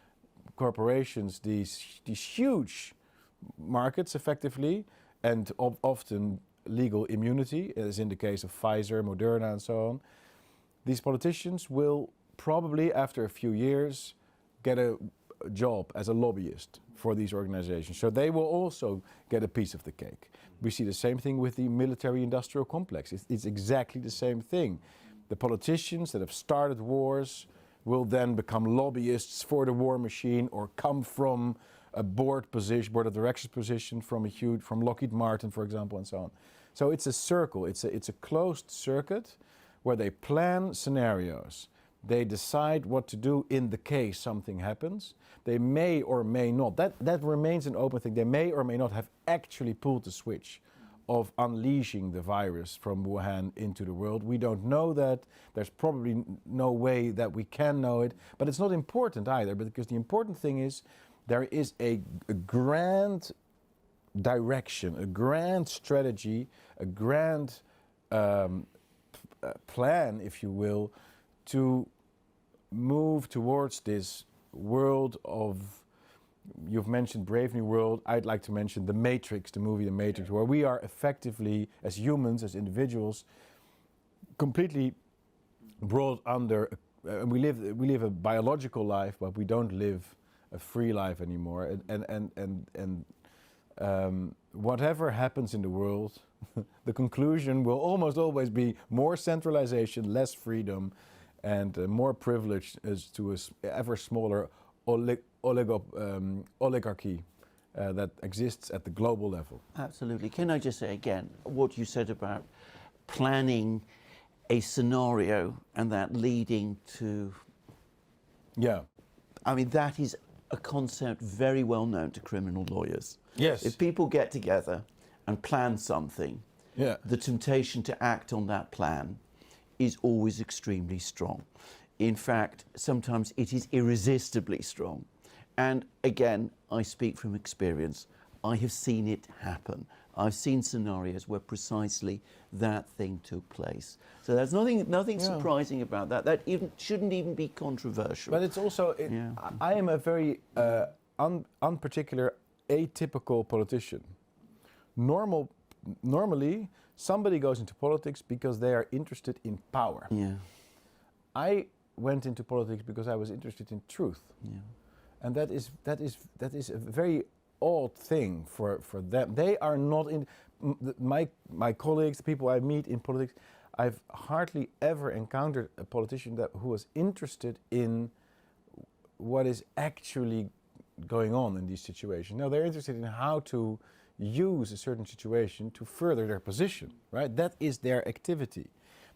corporations these huge markets effectively, and often legal immunity, as in the case of Pfizer, Moderna and so on, these politicians will probably after a few years get a job as a lobbyist for these organizations. So they will also get a piece of the cake. We see the same thing with the military-industrial complex. It's exactly the same thing. The politicians that have started wars will then become lobbyists for the war machine, or come from a board of directors position from Lockheed Martin, for example, and so on. So it's a circle. It's a closed circuit where they plan scenarios. They decide what to do in the case something happens. They may or may not. That remains an open thing. They may or may not have actually pulled the switch of unleashing the virus from Wuhan into the world. We don't know that. There's probably no way that we can know it. But it's not important either, because the important thing is there is a grand direction, a grand strategy, a grand plan, if you will, to move towards this world of, you've mentioned Brave New World, I'd like to mention The Matrix, the movie The Matrix, where we are effectively, as humans, as individuals, completely brought under, we live a biological life, but we don't live a free life anymore. And whatever happens in the world, the conclusion will almost always be more centralization, less freedom, and more privilege as to an ever smaller oligarchy that exists at the global level. Absolutely. Can I just say again what you said about planning a scenario and that leading to... Yeah. I mean, that is a concept very well known to criminal lawyers. Yes. If people get together and plan something, yeah, the temptation to act on that plan is always extremely strong. In fact, sometimes it is irresistibly strong. And again, I speak from experience. I have seen it happen. I've seen scenarios where precisely that thing took place. So there's nothing surprising about that. That shouldn't even be controversial. But it's also, I am a very unparticular, atypical politician. Normally, somebody goes into politics because they are interested in power. Yeah. I went into politics because I was interested in truth. Yeah. And that is a very odd thing for them. They are not in my colleagues, the people I meet in politics. I've hardly ever encountered a politician who was interested in what is actually going on in these situations. No, they're interested in how to use a certain situation to further their position, right? That is their activity.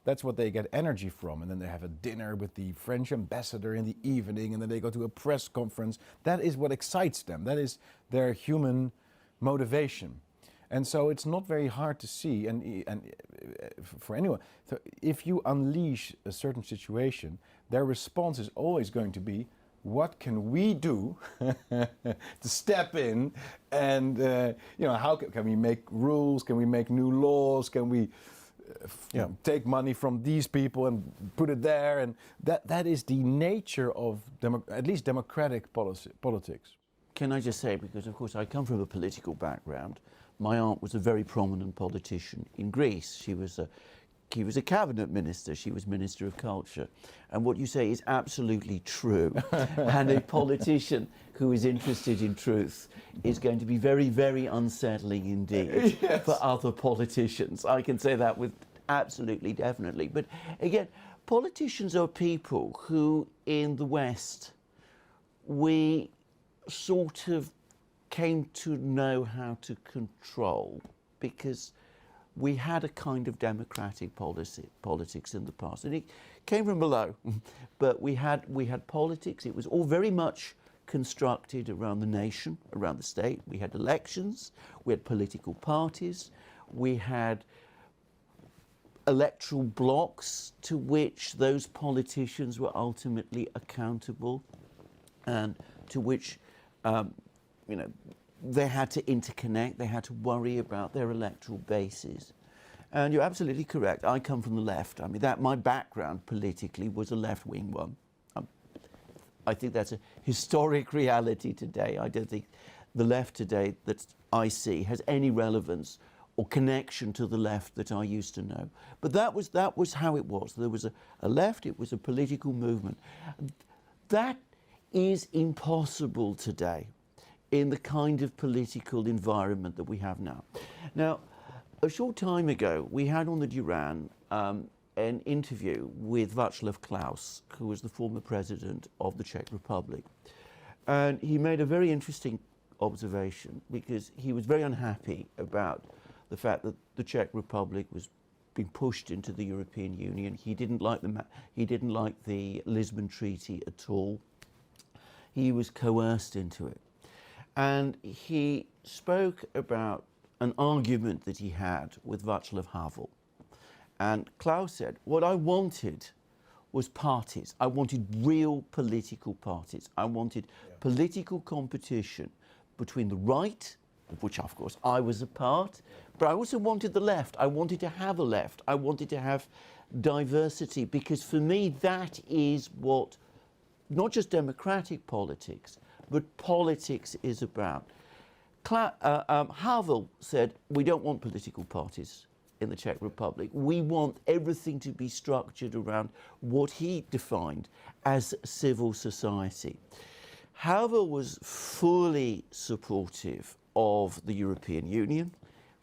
That's what they get energy from. And then they have a dinner with the French ambassador in the evening, and then they go to a press conference. That is what excites them. That is their human motivation. And so it's not very hard to see, and for anyone, so if you unleash a certain situation, their response is always going to be, what can we do to step in and, how can we make rules? Can we make new laws? Can we take money from these people and put it there? And that is the nature of at least democratic politics. Can I just say, because of course I come from a political background, my aunt was a very prominent politician in Greece. She was a cabinet minister, she was Minister of Culture. And what you say is absolutely true. And a politician who is interested in truth is going to be very, very unsettling indeed for other politicians. I can say that with absolutely definitely. But again, politicians are people who in the West, we sort of came to know how to control, because we had a kind of democratic politics in the past, and it came from below. But we had politics. It was all very much constructed around the nation, around the state. We had elections. We had political parties. We had electoral blocks to which those politicians were ultimately accountable, and to which they had to interconnect, they had to worry about their electoral bases. And you're absolutely correct. I come from the left. I mean, my background politically was a left-wing one. I think that's a historic reality today. I don't think the left today that I see has any relevance or connection to the left that I used to know. But that was how it was. There was a left, it was a political movement. That is impossible today in the kind of political environment that we have now. Now, a short time ago, we had on the Duran an interview with Václav Klaus, who was the former president of the Czech Republic. And he made a very interesting observation, because he was very unhappy about the fact that the Czech Republic was being pushed into the European Union. He didn't like the Lisbon Treaty at all. He was coerced into it. And he spoke about an argument that he had with Václav Havel. And Klaus said, what I wanted was parties. I wanted real political parties. I wanted political competition between the right, of which of course I was a part, but I also wanted the left. I wanted to have a left. I wanted to have diversity, because for me that is what not just democratic politics, but politics is about. Havel said, we don't want political parties in the Czech Republic. We want everything to be structured around what he defined as civil society. Havel was fully supportive of the European Union,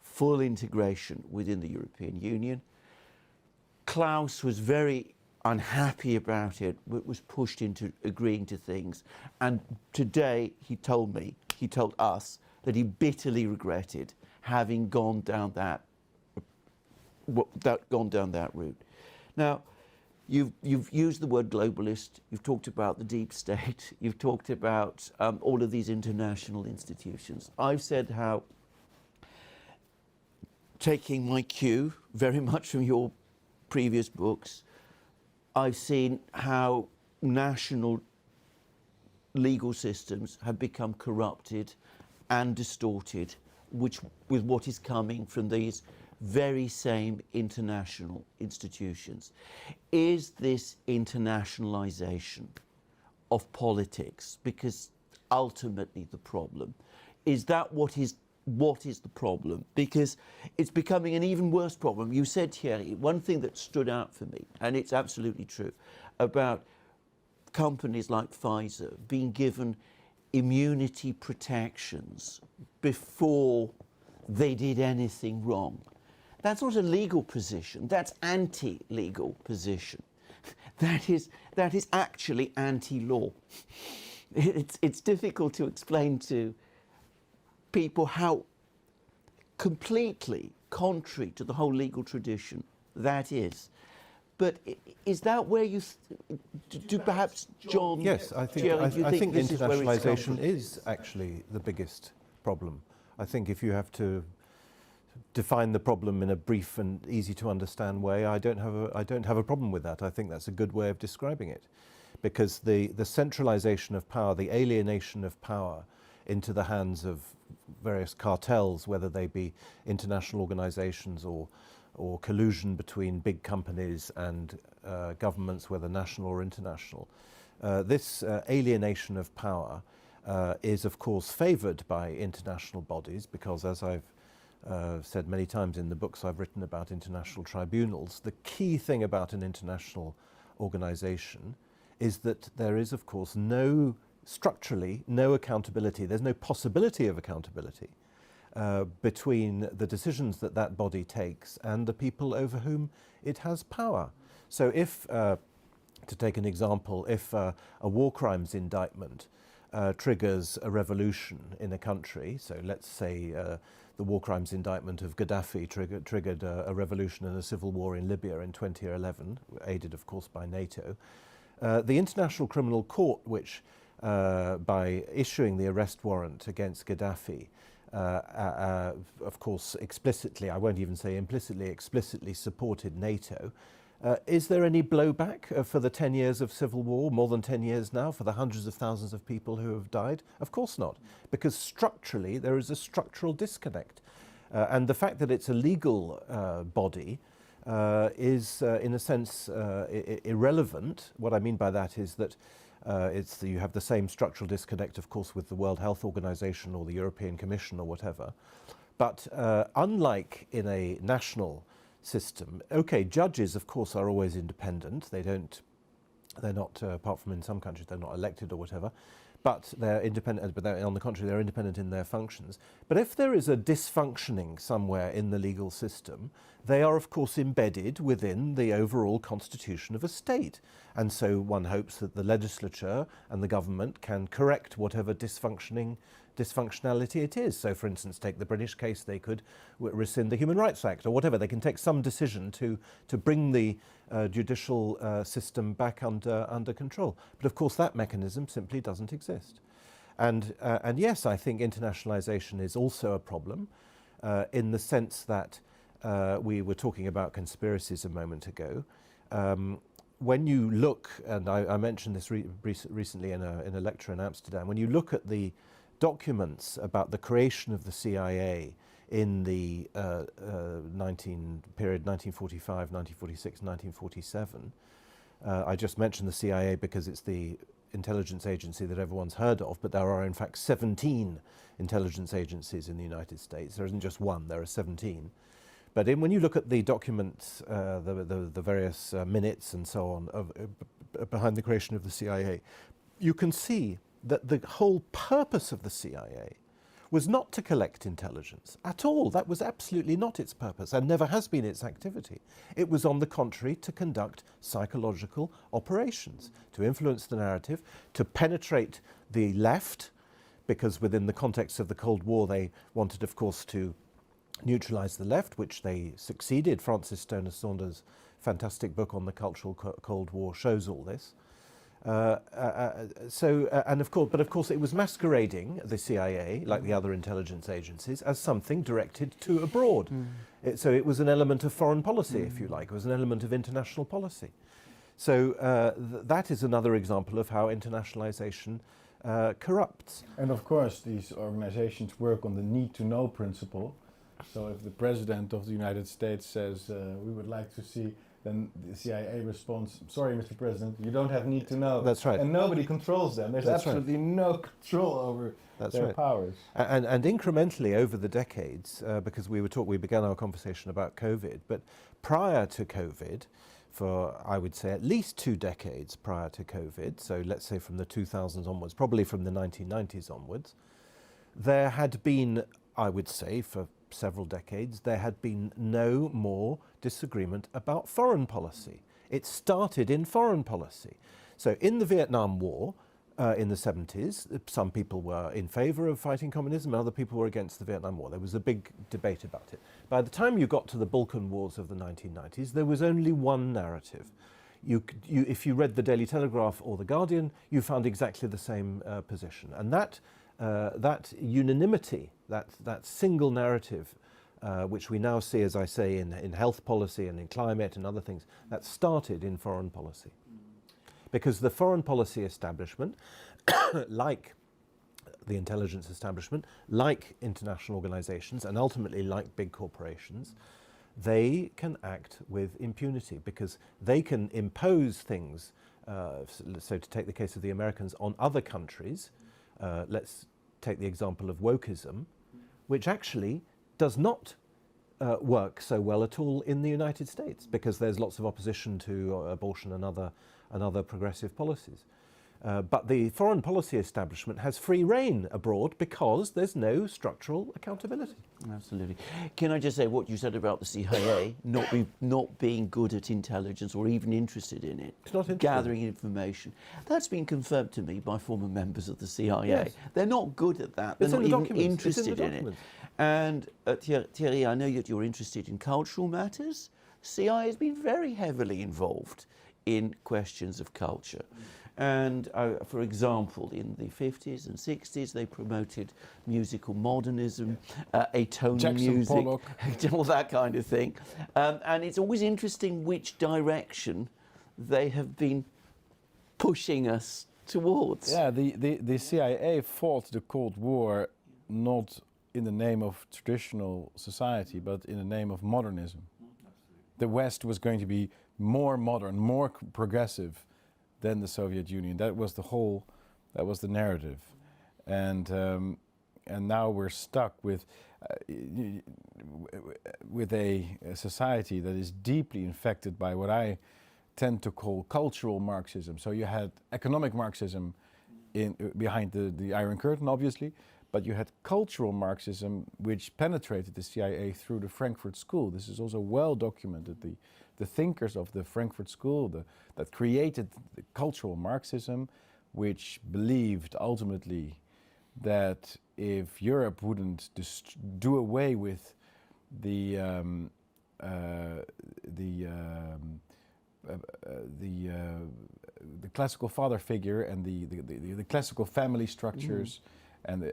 full integration within the European Union. Klaus was very unhappy about it, but was pushed into agreeing to things. And today he told us that he bitterly regretted having gone down that route. Now, you've used the word globalist. You've talked about the deep state. You've talked about all of these international institutions. I've said how, taking my cue very much from your previous books, I've seen how national legal systems have become corrupted and distorted, with what is coming from these very same international institutions. Is this internationalization of politics? Because ultimately the problem? Is that what is the problem? Because it's becoming an even worse problem. You said, Thierry, one thing that stood out for me, and it's absolutely true, about companies like Pfizer being given immunity protections before they did anything wrong. That's not a legal position, that's anti-legal position. That is actually anti-law. It's difficult to explain to people how completely contrary to the whole legal tradition that is. But is that where you do perhaps, John? Yes, I think, Thierry, I think this is where it's come internationalisation from? is actually the biggest problem. I think if you have to define the problem in a brief and easy to understand way, I don't have a problem with that. I think that's a good way of describing it, because the centralisation of power, the alienation of power into the hands of various cartels, whether they be international organisations or collusion between big companies and governments, whether national or international. This alienation of power is, of course, favoured by international bodies, because, as I've said many times in the books I've written about international tribunals, the key thing about an international organisation is that there is, of course, structurally no accountability. There's no possibility of accountability between the decisions that that body takes and the people over whom it has power. So if, to take an example, if a war crimes indictment triggers a revolution in a country, so let's say the war crimes indictment of Gaddafi triggered a revolution and a civil war in Libya in 2011, aided of course by NATO, the International Criminal Court, which by issuing the arrest warrant against Gaddafi, of course explicitly, I won't even say implicitly, explicitly supported NATO. Is there any blowback for the 10 years of civil war, more than 10 years now, for the hundreds of thousands of people who have died? Of course not, because structurally there is a structural disconnect. And the fact that it's a legal body is in a sense irrelevant. What I mean by that is that you have the same structural disconnect, of course, with the World Health Organization or the European Commission or whatever. But unlike in a national system, okay, judges, of course, are always independent. They're not, apart from in some countries, they're not elected or whatever, but they're independent, but on the contrary, they're independent in their functions. But if there is a dysfunctioning somewhere in the legal system, they are, of course, embedded within the overall constitution of a state. And so one hopes that the legislature and the government can correct whatever dysfunctionality it is. So, for instance, take the British case, they could rescind the Human Rights Act or whatever. They can take some decision to bring the judicial system back under control. But of course, that mechanism simply doesn't exist. And yes, I think internationalization is also a problem in the sense that we were talking about conspiracies a moment ago. When you look, and I mentioned this recently in a lecture in Amsterdam, when you look at the documents about the creation of the CIA in the period 1945, 1946, 1947. I just mentioned the CIA because it's the intelligence agency that everyone's heard of, but there are in fact 17 intelligence agencies in the United States. There isn't just one, there are 17. But when you look at the documents, the various minutes and so on behind the creation of the CIA, you can see that the whole purpose of the CIA was not to collect intelligence at all. That was absolutely not its purpose and never has been its activity. It was, on the contrary, to conduct psychological operations, to influence the narrative, to penetrate the left, because within the context of the Cold War they wanted, of course, to neutralize the left, which they succeeded. Francis Stoner Saunders' fantastic book on the cultural Cold War shows all this. And of course, it was masquerading, the CIA, like the other intelligence agencies, as something directed to abroad. So it was an element of foreign policy, if you like. It was an element of international policy. So that is another example of how internationalization corrupts. And of course, these organizations work on the need-to-know principle. So if the President of the United States says, we would like to see then the CIA responds, sorry, Mr. President, you don't have need to know. That's right. And nobody controls them. There's That's right. absolutely no control over That's their right. powers. And incrementally over the decades, because we began our conversation about COVID, but prior to COVID, for I would say at least 2 decades prior to COVID, so let's say from the 2000s onwards, probably from the 1990s onwards, there had been, I would say, for several decades, there had been no more disagreement about foreign policy. It started in foreign policy. So in the Vietnam War, in the 70s, some people were in favor of fighting communism and other people were against the Vietnam War. There was a big debate about it. By the time you got to the Balkan Wars of the 1990s, there was only one narrative. If you read the Daily Telegraph or the Guardian, you found exactly the same position. And that unanimity, that single narrative, which we now see, as I say, in health policy and in climate and other things, that started in foreign policy. Because the foreign policy establishment, like the intelligence establishment, like international organizations, and ultimately like big corporations, they can act with impunity because they can impose things, so to take the case of the Americans, on other countries. Let's take the example of wokeism, which actually does not work so well at all in the United States because there's lots of opposition to abortion and other progressive policies. But the foreign policy establishment has free rein abroad because there's no structural accountability. Absolutely. Can I just say what you said about the CIA not being good at intelligence or even interested in it, It's not interested. gathering information? That's been confirmed to me by former members of the CIA. Yes. They're not good at that. They're It's not in the even documents. It's in the interested in it. documents. And Thierry, I know that you're interested in cultural matters. CIA has been very heavily involved in questions of culture. And for example, in the 50s and 60s, they promoted musical modernism, atonal Jackson music, Pollock. all that kind of thing. And it's always interesting which direction they have been pushing us towards. Yeah, the CIA fought the Cold War not in the name of traditional society, but in the name of modernism. The West was going to be more modern, more progressive than the Soviet Union. That was the narrative, and now we're stuck with a society that is deeply infected by what I tend to call cultural Marxism. So you had economic Marxism behind the Iron Curtain, obviously, but you had cultural Marxism, which penetrated the CIA through the Frankfurt School. This is also well documented. The thinkers of the Frankfurt School that created the cultural Marxism, which believed ultimately that if Europe wouldn't do away with the classical father figure and the classical family structures and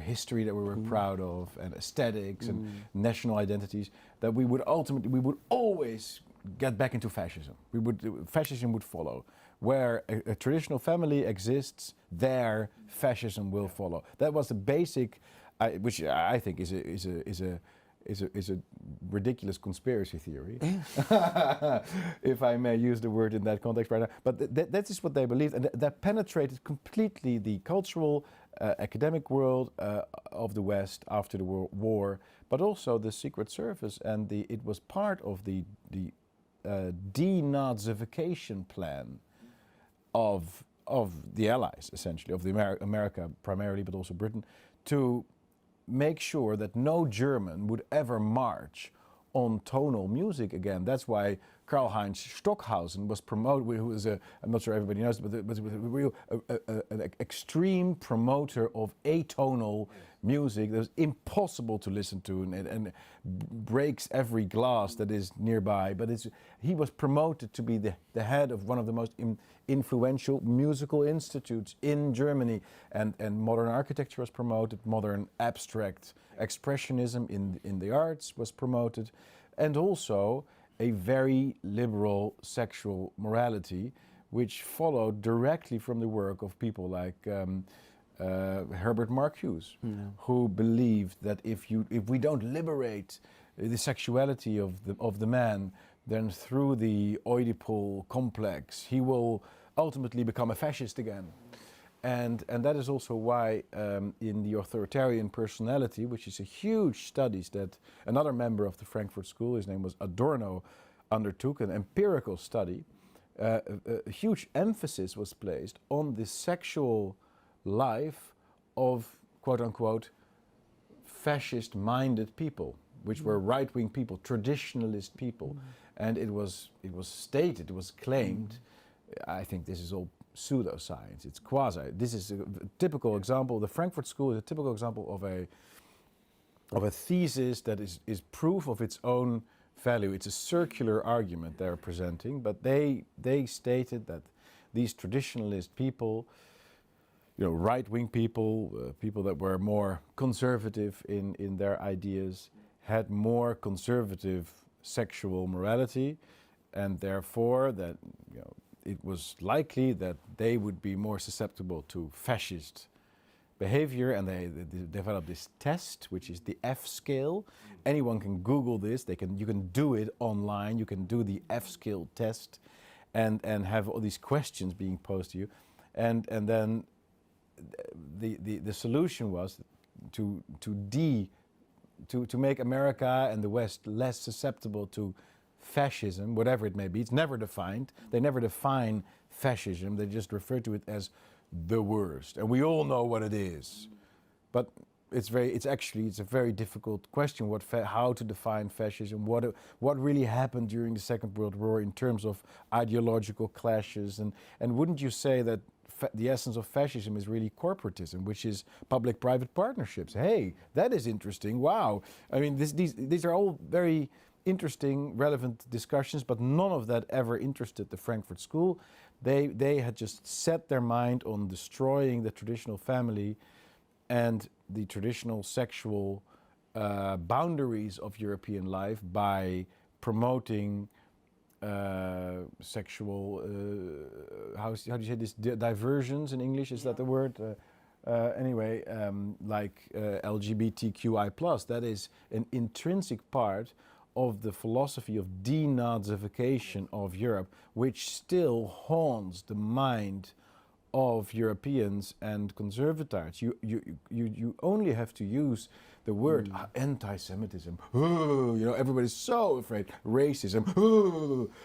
history that we were proud of and aesthetics and national identities, that we would always get back into fascism. Fascism would follow. Where a traditional family exists, there fascism will follow. That was the basic, which I think is a ridiculous conspiracy theory, if I may use the word in that context right now. But that is what they believed, and that penetrated completely the cultural, academic world of the West after the World War, but also the Secret Service, and it was part of the denazification plan of the Allies, essentially, of the America primarily, but also Britain, to make sure that no German would ever march on tonal music again. That's why Karl-Heinz Stockhausen was promoted, who was I'm not sure everybody knows, but was an extreme promoter of atonal music that was impossible to listen to and breaks every glass that is nearby. But he was promoted to be the head of one of the most influential musical institutes in Germany, and modern architecture was promoted, modern abstract expressionism in the arts was promoted, and also a very liberal sexual morality, which followed directly from the work of people like Herbert Marcuse, who believed that if we don't liberate the sexuality of the man then through the Oedipal complex, he will ultimately become a fascist again. And that is also why in the authoritarian personality, which is a huge studies that another member of the Frankfurt School, his name was Adorno, undertook, an empirical study, a huge emphasis was placed on the sexual life of, quote unquote, fascist-minded people, which were right-wing people, traditionalist people. And it was stated, it was claimed, I think this is all pseudoscience, it's quasi. This is a typical example. The Frankfurt School is a typical example of a thesis that is proof of its own value. It's a circular argument they're presenting, but they stated that these traditionalist people, right-wing people, people that were more conservative in their ideas, had more conservative sexual morality, and therefore that it was likely that they would be more susceptible to fascist behavior, and they developed this test, which is the F scale. Anyone can Google this. You can do it online. You can do the F scale test, and have all these questions being posed to you, and then the solution was to make America and the West less susceptible to fascism, whatever it may be. It's never defined. They never define fascism. They just refer to it as the worst, and we all know what it is. But it's a very difficult question. How to define fascism? What really happened during the Second World War in terms of ideological clashes? And wouldn't you say that the essence of fascism is really corporatism, which is public-private partnerships? Hey, that is interesting. Wow. I mean, these are all very interesting, relevant discussions, but none of that ever interested the Frankfurt School. They had just set their mind on destroying the traditional family and the traditional sexual boundaries of European life by promoting sexual, how do you say this, diversions in English, is that the word? Anyway, like LGBTQI+, that is an intrinsic part of the philosophy of denazification of Europe, which still haunts the mind of Europeans and conservators. You only have to use the word anti-Semitism. Everybody's so afraid. Racism.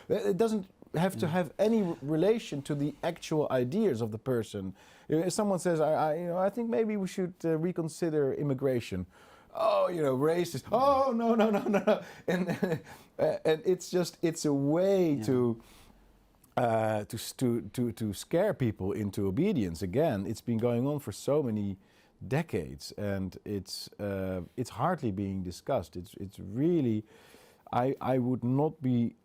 It doesn't have to have any relation to the actual ideas of the person. If someone says, I think maybe we should reconsider immigration. Oh, racist. Oh, no. And it's a way to scare people into obedience. Again, it's been going on for so many decades, and it's hardly being discussed. It's really, I would not be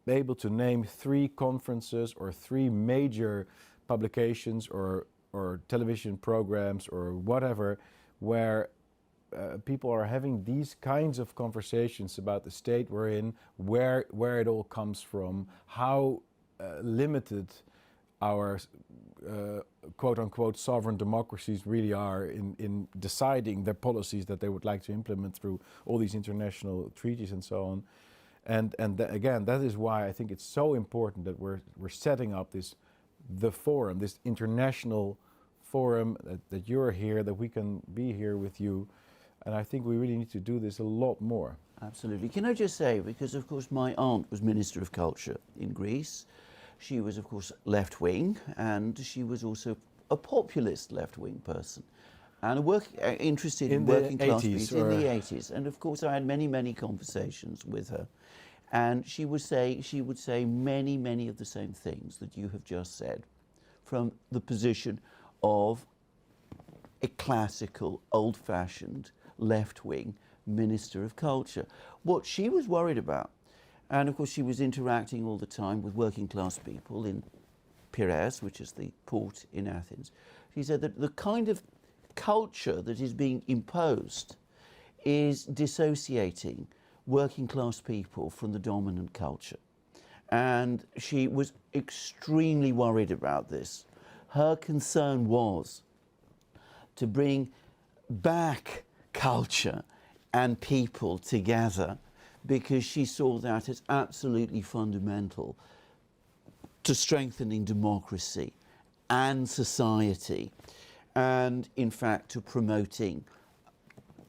able to name 3 conferences or 3 major publications or television programs or whatever where people are having these kinds of conversations about the state we're in, where it all comes from, how limited our quote-unquote sovereign democracies really are in deciding their policies that they would like to implement through all these international treaties and so on. And again, that is why I think it's so important that we're setting up the forum, this international forum, that you're here, that we can be here with you. And I think we really need to do this a lot more. Absolutely. Can I just say, because of course my aunt was Minister of Culture in Greece. She was of course left-wing, and she was also a populist left-wing person, and interested in working class people in the 80s. And of course I had many conversations with her, and she would say many of the same things that you have just said, from the position of a classical, old-fashioned, left-wing Minister of Culture. What she was worried about, and of course she was interacting all the time with working class people in Piraeus, which is the port in Athens, she said that the kind of culture that is being imposed is dissociating working class people from the dominant culture. And she was extremely worried about this. Her concern was to bring back culture and people together, because she saw that as absolutely fundamental to strengthening democracy and society, and in fact to promoting,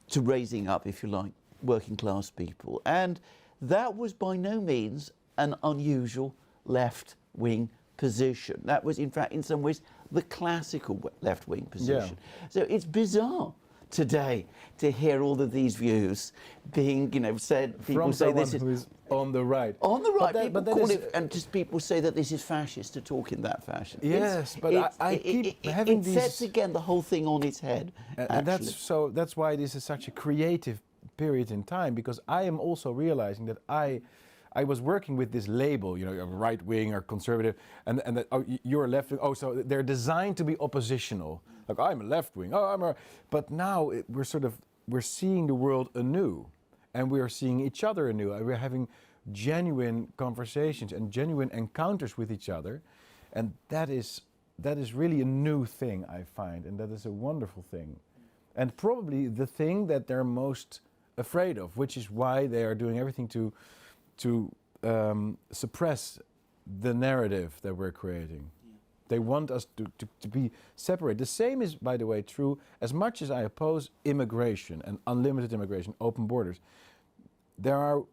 to raising up, if you like, working class people. And that was by no means an unusual left-wing position. That was, in fact, in some ways, the classical left-wing position. Yeah. So it's bizarre today to hear all of these views being, said. People From say this who is on the right. on the right. People that call is, it, and just people say that this is fascist to talk in that fashion. Yes, but I keep having it these. sets again the whole thing on its head. And that's why this is such a creative period in time, because I am also realizing that I was working with this label, you're right wing or conservative, and that you're left wing. Oh, so they're designed to be oppositional. Like I'm a left wing. Oh, I'm a. But now we're seeing the world anew, and we are seeing each other anew. We're having genuine conversations and genuine encounters with each other, and that is really a new thing, I find, and that is a wonderful thing, and probably the thing that they're most afraid of, which is why they are doing everything to suppress the narrative that we're creating. Yeah. They want us to be separate. The same is, by the way, true as much as I oppose immigration and unlimited immigration, open borders. There are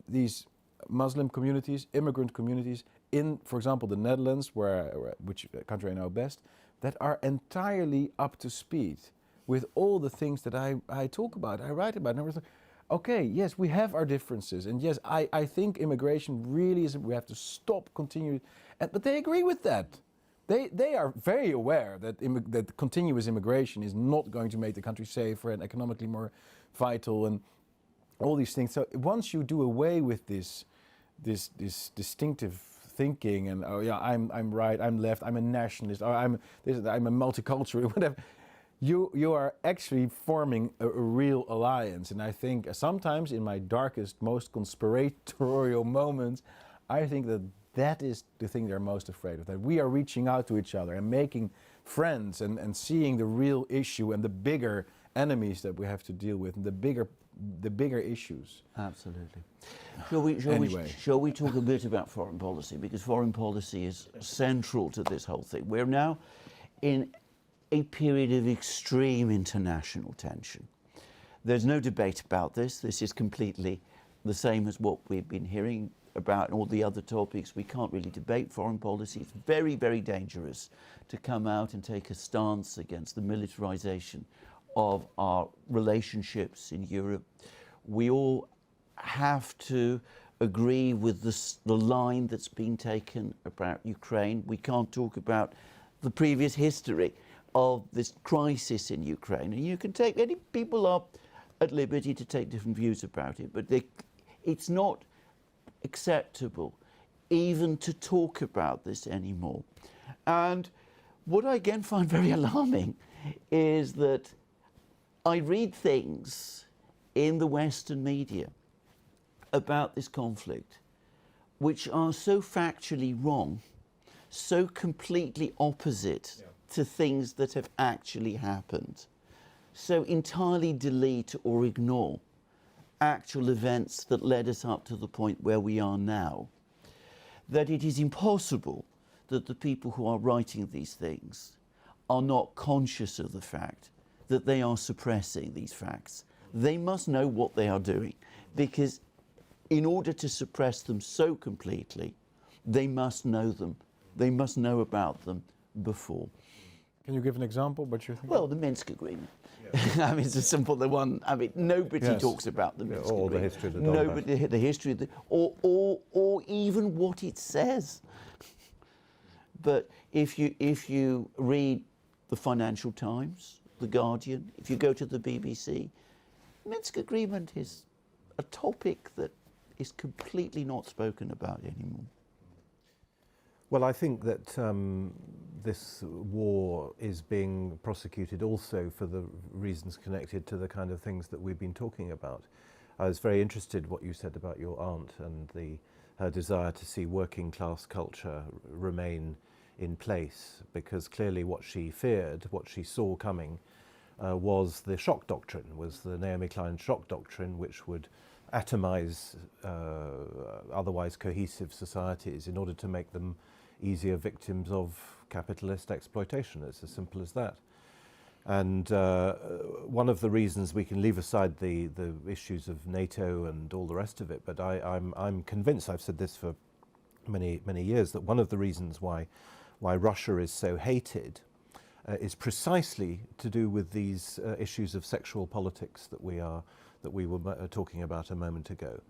these Muslim communities, immigrant communities in, for example, the Netherlands, which country I know best, that are entirely up to speed with all the things that I talk about, I write about. And okay, yes, we have our differences, and yes, I think immigration really is, we have to stop, continue, but they agree with that. They are very aware that continuous immigration is not going to make the country safer and economically more vital and all these things. So once you do away with this distinctive thinking and I'm right, I'm left, I'm a nationalist, or I'm a multicultural, whatever. You are actually forming a real alliance, and I think sometimes in my darkest, most conspiratorial moments, I think that is the thing they're most afraid of, that we are reaching out to each other and making friends and seeing the real issue and the bigger enemies that we have to deal with, and the bigger issues. Absolutely. Shall we talk a bit about foreign policy, because foreign policy is central to this whole thing. We're now in a period of extreme international tension. There's no debate about this. This is completely the same as what we've been hearing about all the other topics. We can't really debate foreign policy. It's very, very dangerous to come out and take a stance against the militarization of our relationships in Europe. We all have to agree with the line that's been taken about Ukraine. We can't talk about the previous history of this crisis in Ukraine. And you can take, any people are at liberty to take different views about it, but it's not acceptable even to talk about this anymore. And what I again find very alarming is that I read things in the Western media about this conflict which are so factually wrong, so completely opposite to things that have actually happened, so entirely delete or ignore actual events that led us up to the point where we are now, that it is impossible that the people who are writing these things are not conscious of the fact that they are suppressing these facts. They must know what they are doing, because in order to suppress them so completely, they must know them. They must know about them before. Can you give an example what you're thinking? Well, the Minsk Agreement. Yeah. I mean, it's a simple the one. I mean, nobody talks about the Minsk Agreement. The history of the Nobody, the history of the, or even what it says. But if you read the Financial Times, the Guardian, if you go to the BBC, Minsk Agreement is a topic that is completely not spoken about anymore. Well, I think that this war is being prosecuted also for the reasons connected to the kind of things that we've been talking about. I was very interested in what you said about your aunt and her desire to see working class culture remain in place, because clearly what she feared, what she saw coming, was the shock doctrine, was the Naomi Klein shock doctrine, which would atomize otherwise cohesive societies in order to make them easier victims of capitalist exploitation. It's as simple as that. And one of the reasons we can leave aside the issues of NATO and all the rest of it, but I'm convinced, I've said this for many years, that one of the reasons why Russia is so hated is precisely to do with these issues of sexual politics that we were talking about a moment ago.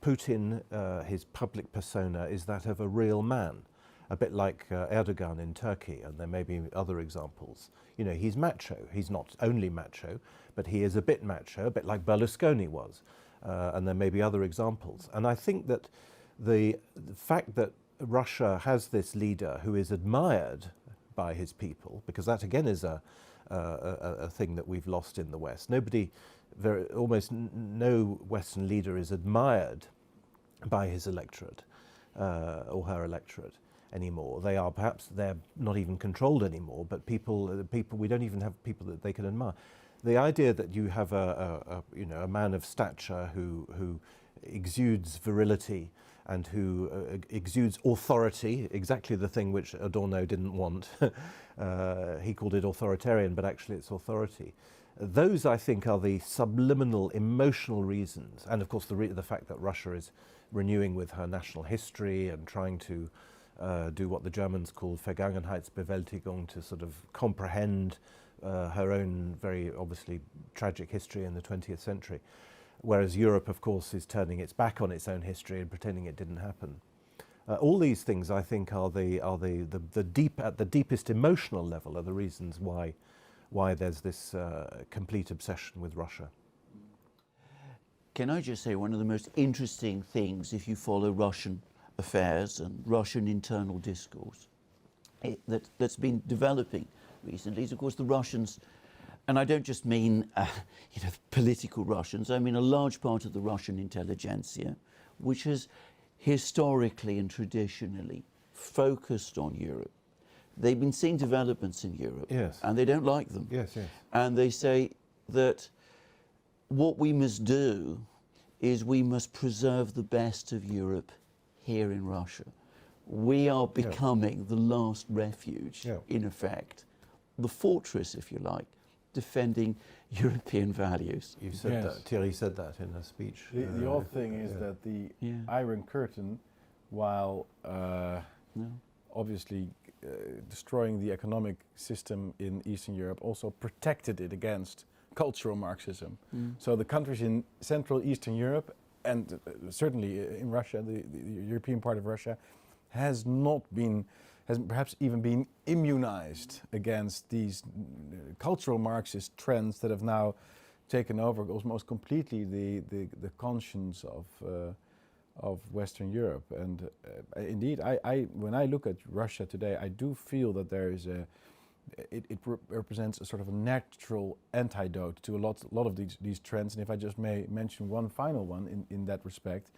Putin, his public persona is that of a real man, a bit like Erdogan in Turkey, and there may be other examples. He's macho. He's not only macho, but he is a bit macho, a bit like Berlusconi was, and there may be other examples. And I think that the fact that Russia has this leader who is admired by his people, because that again is a thing that we've lost in the West. Almost no Western leader is admired by his electorate or her electorate anymore. They're not even controlled anymore, but we don't even have people that they can admire. The idea that you have a man of stature who exudes virility and who exudes authority, exactly the thing which Adorno didn't want. He called it authoritarian, but actually it's authority. Those, I think, are the subliminal emotional reasons. And of course the fact that Russia is renewing with her national history and trying to do what the Germans call Vergangenheitsbewältigung, to sort of comprehend her own very obviously tragic history in the 20th century. Whereas Europe, of course, is turning its back on its own history and pretending it didn't happen. All these things, I think, at the deepest emotional level, are the reasons why there's this complete obsession with Russia. Can I just say, one of the most interesting things, if you follow Russian affairs and Russian internal discourse, that's been developing recently is, of course, the Russians. And I don't just mean political Russians. I mean a large part of the Russian intelligentsia, which has historically and traditionally focused on Europe. They've been seeing developments in Europe, yes, and they don't like them. Yes, yes. And they say that what we must do is we must preserve the best of Europe here in Russia. We are becoming the last refuge, in effect, the fortress, if you like, defending European values. You said that. Thierry said that in a speech. The odd thing is that the Iron Curtain, while obviously destroying the economic system in Eastern Europe, also protected it against cultural Marxism. So the countries in Central Eastern Europe, and certainly in Russia, the European part of Russia, has perhaps even been immunized against these cultural Marxist trends that have now taken over almost completely the conscience of Western Europe. And indeed, when I look at Russia today, I do feel that there is it represents a sort of a natural antidote to a lot of these trends. And if I just may mention one final one in that respect,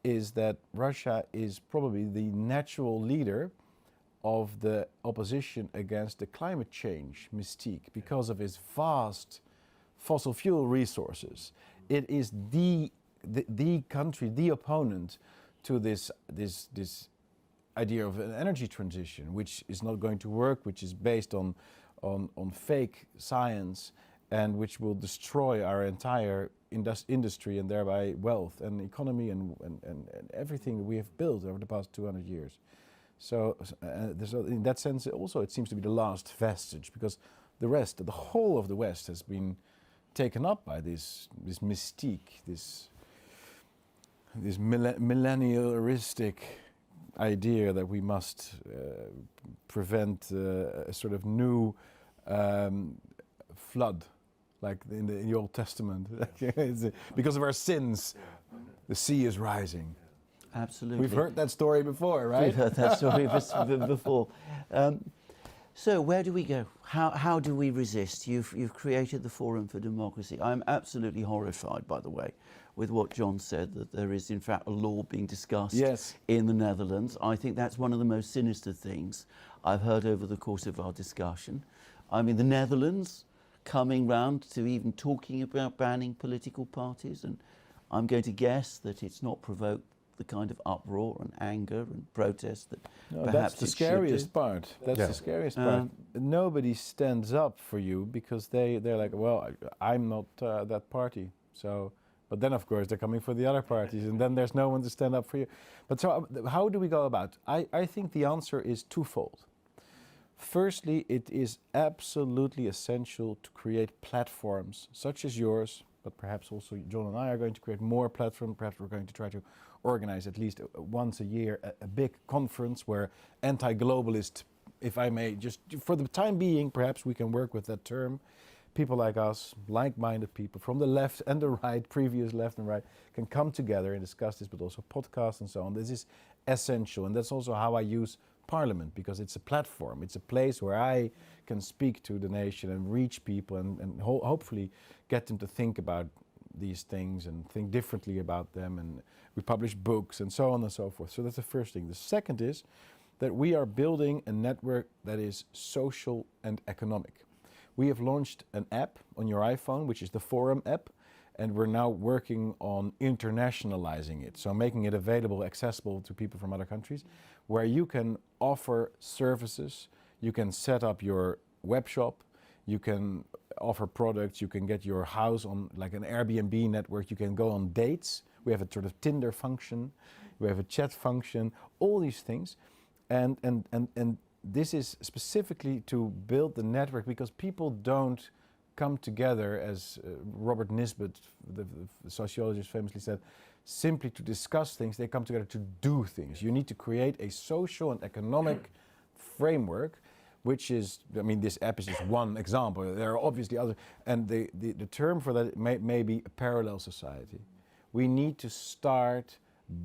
is that Russia is probably the natural leader of the opposition against the climate change mystique because of its vast fossil fuel resources. It is the country, the opponent to this idea of an energy transition, which is not going to work, which is based on fake science, and which will destroy our entire industry and thereby wealth and economy and everything we have built over the past 200 years. So in that sense, also it seems to be the last vestige, because the whole of the West has been taken up by this mystique, this millennialistic idea that we must prevent a sort of new flood, like in the Old Testament. Because of our sins, the sea is rising. Absolutely. We've heard that story before, right? We've heard that story before. So where do we go? How do we resist? You've created the Forum for Democracy. I'm absolutely horrified, by the way, with what John said, that there is in fact a law being discussed in the Netherlands. I think that's one of the most sinister things I've heard over the course of our discussion. I mean, the Netherlands coming round to even talking about banning political parties, and I'm going to guess that it's not provoked the kind of uproar and anger and protest that No, perhaps that's the it should scariest do. part. That's Yeah. the scariest part. Nobody stands up for you because they're like, well, I'm not that party. So, but then of course they're coming for the other parties, and then there's no one to stand up for you. But so, how do we go about? I think the answer is twofold. Firstly, it is absolutely essential to create platforms such as yours, but perhaps also John and I are going to create more platforms. Perhaps we're going to try to organize at least once a year a big conference where anti-globalist, if I may, just for the time being, perhaps we can work with that term. People like us, like-minded people from the left and the right, previous left and right, can come together and discuss this, but also podcasts and so on. This is essential, and that's also how I use Parliament, because it's a platform. It's a place where I can speak to the nation and reach people and hopefully get them to think about these things and think differently about them. And we publish books and so on and so forth. So that's the first thing. The second is that we are building a network that is social and economic. We have launched an app on your iPhone, which is the Forum app, and we're now working on internationalizing it, so making it available, accessible to people from other countries, where you can offer services, you can set up your web shop, you can offer products, you can get your house on like an Airbnb network, you can go on dates. We have a sort of Tinder function, we have a chat function, all these things. And this is specifically to build the network, because people don't come together, as Robert Nisbet, the sociologist, famously said, simply to discuss things. They come together to do things. You need to create a social and economic framework, which is, I mean, this app is just one example. There are obviously other, and the term for that may be a parallel society. We need to start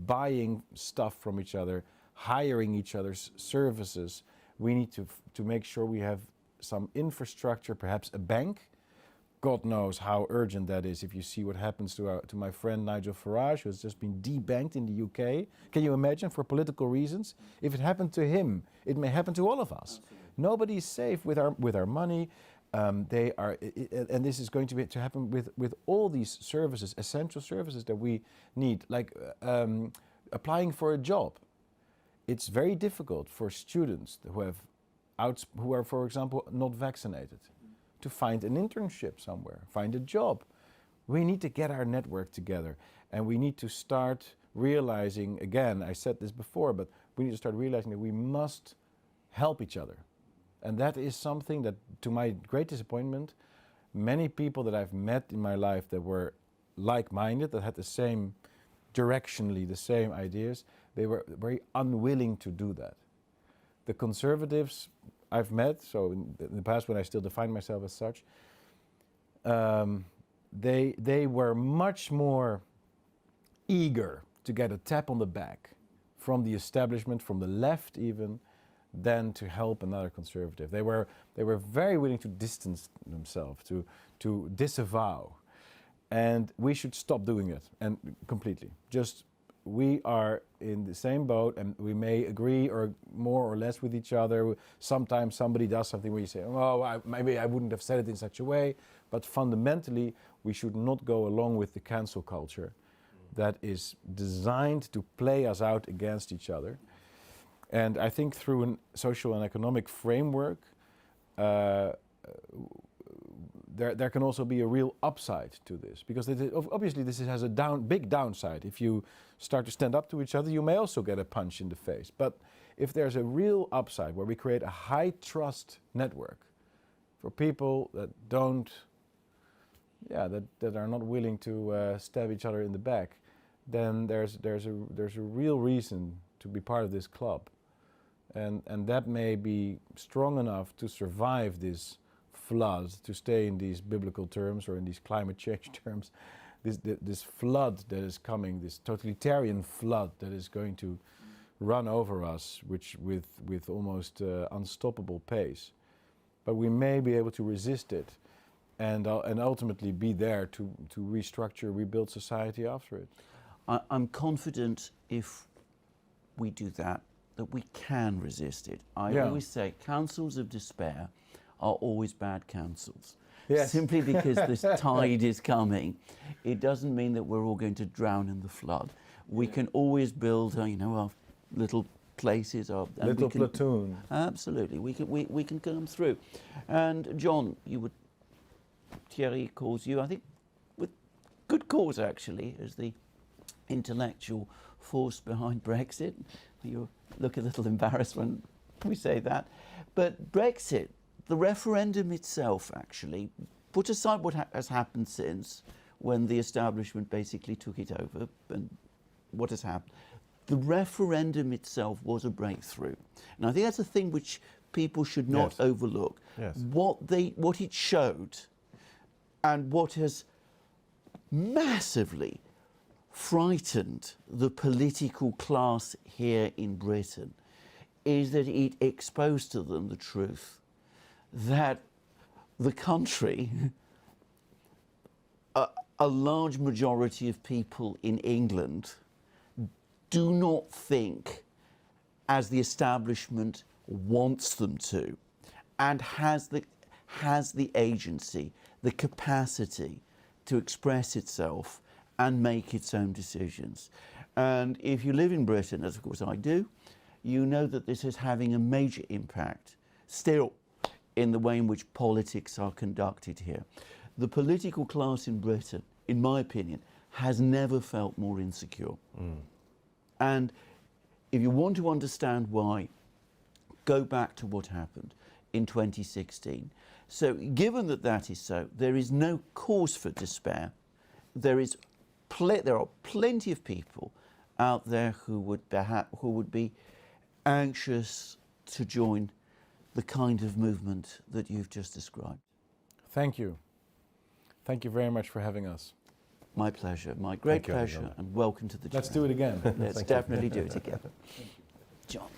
buying stuff from each other, hiring each other's services. We need to make sure we have some infrastructure, perhaps a bank. God knows how urgent that is if you see what happens to my friend Nigel Farage, who has just been debanked in the UK. Can you imagine, for political reasons? If it happened to him, it may happen to all of us. Nobody is safe with our money. And this is going to happen with all these services, essential services that we need, like applying for a job. It's very difficult for students who are, for example, not vaccinated, to find an internship somewhere, find a job. We need to get our network together, and we need to start realizing, again, I said this before, but we need to start realizing that we must help each other. And that is something that, to my great disappointment, many people that I've met in my life that were like-minded, that had the same, directionally the same ideas, they were very unwilling to do that. The conservatives I've met, so in the past when I still define myself as such, they were much more eager to get a tap on the back from the establishment, from the left even, than to help another conservative. They were very willing to distance themselves, to disavow. And we should stop doing it, and completely. Just, we are in the same boat, and we may agree or more or less with each other. Sometimes somebody does something where you say, oh, maybe I wouldn't have said it in such a way. But fundamentally, we should not go along with the cancel culture that is designed to play us out against each other. And I think through a social and economic framework, there can also be a real upside to this, because obviously this has a big downside. If you start to stand up to each other, you may also get a punch in the face. But if there's a real upside where we create a high trust network for people that that are not willing to stab each other in the back, then there's a real reason to be part of this club, and that may be strong enough to survive this flood, to stay in these biblical terms or in these climate change terms, this flood that is coming, this totalitarian flood that is going to run over us, which with almost unstoppable pace. But we may be able to resist it, and ultimately be there to restructure, rebuild society after it. I'm confident if we do that we can resist it. I always say counsels of despair are always bad counsels. Yes. simply because this tide is coming, it doesn't mean that we're all going to drown in the flood. We can always build, our little places. And Little platoon. Absolutely, we can come through. And John, Thierry calls you, I think, with good cause actually, as the intellectual force behind Brexit. You look a little embarrassed when we say that. But Brexit, the referendum itself actually, put aside what has happened since, when the establishment basically took it over and what has happened, the referendum itself was a breakthrough. And I think that's a thing which people should not Yes. overlook. Yes. What it showed and what has massively frightened the political class here in Britain is that it exposed to them the truth that the country, a large majority of people in England do not think as the establishment wants them to, and has the agency, the capacity to express itself and make its own decisions. And if you live in Britain, as of course I do, you know that this is having a major impact still in the way in which politics are conducted here. The political class in Britain, in my opinion, has never felt more insecure. And if you want to understand why, go back to what happened in 2016. So given that that is so, there is no cause for despair. There are plenty of people out there who would be anxious to join the kind of movement that you've just described. Thank you. Thank you very much for having us. My pleasure, my great Thank you, pleasure, Alexander. and welcome to the Let's Duran. do it again. Let's definitely do it again. John.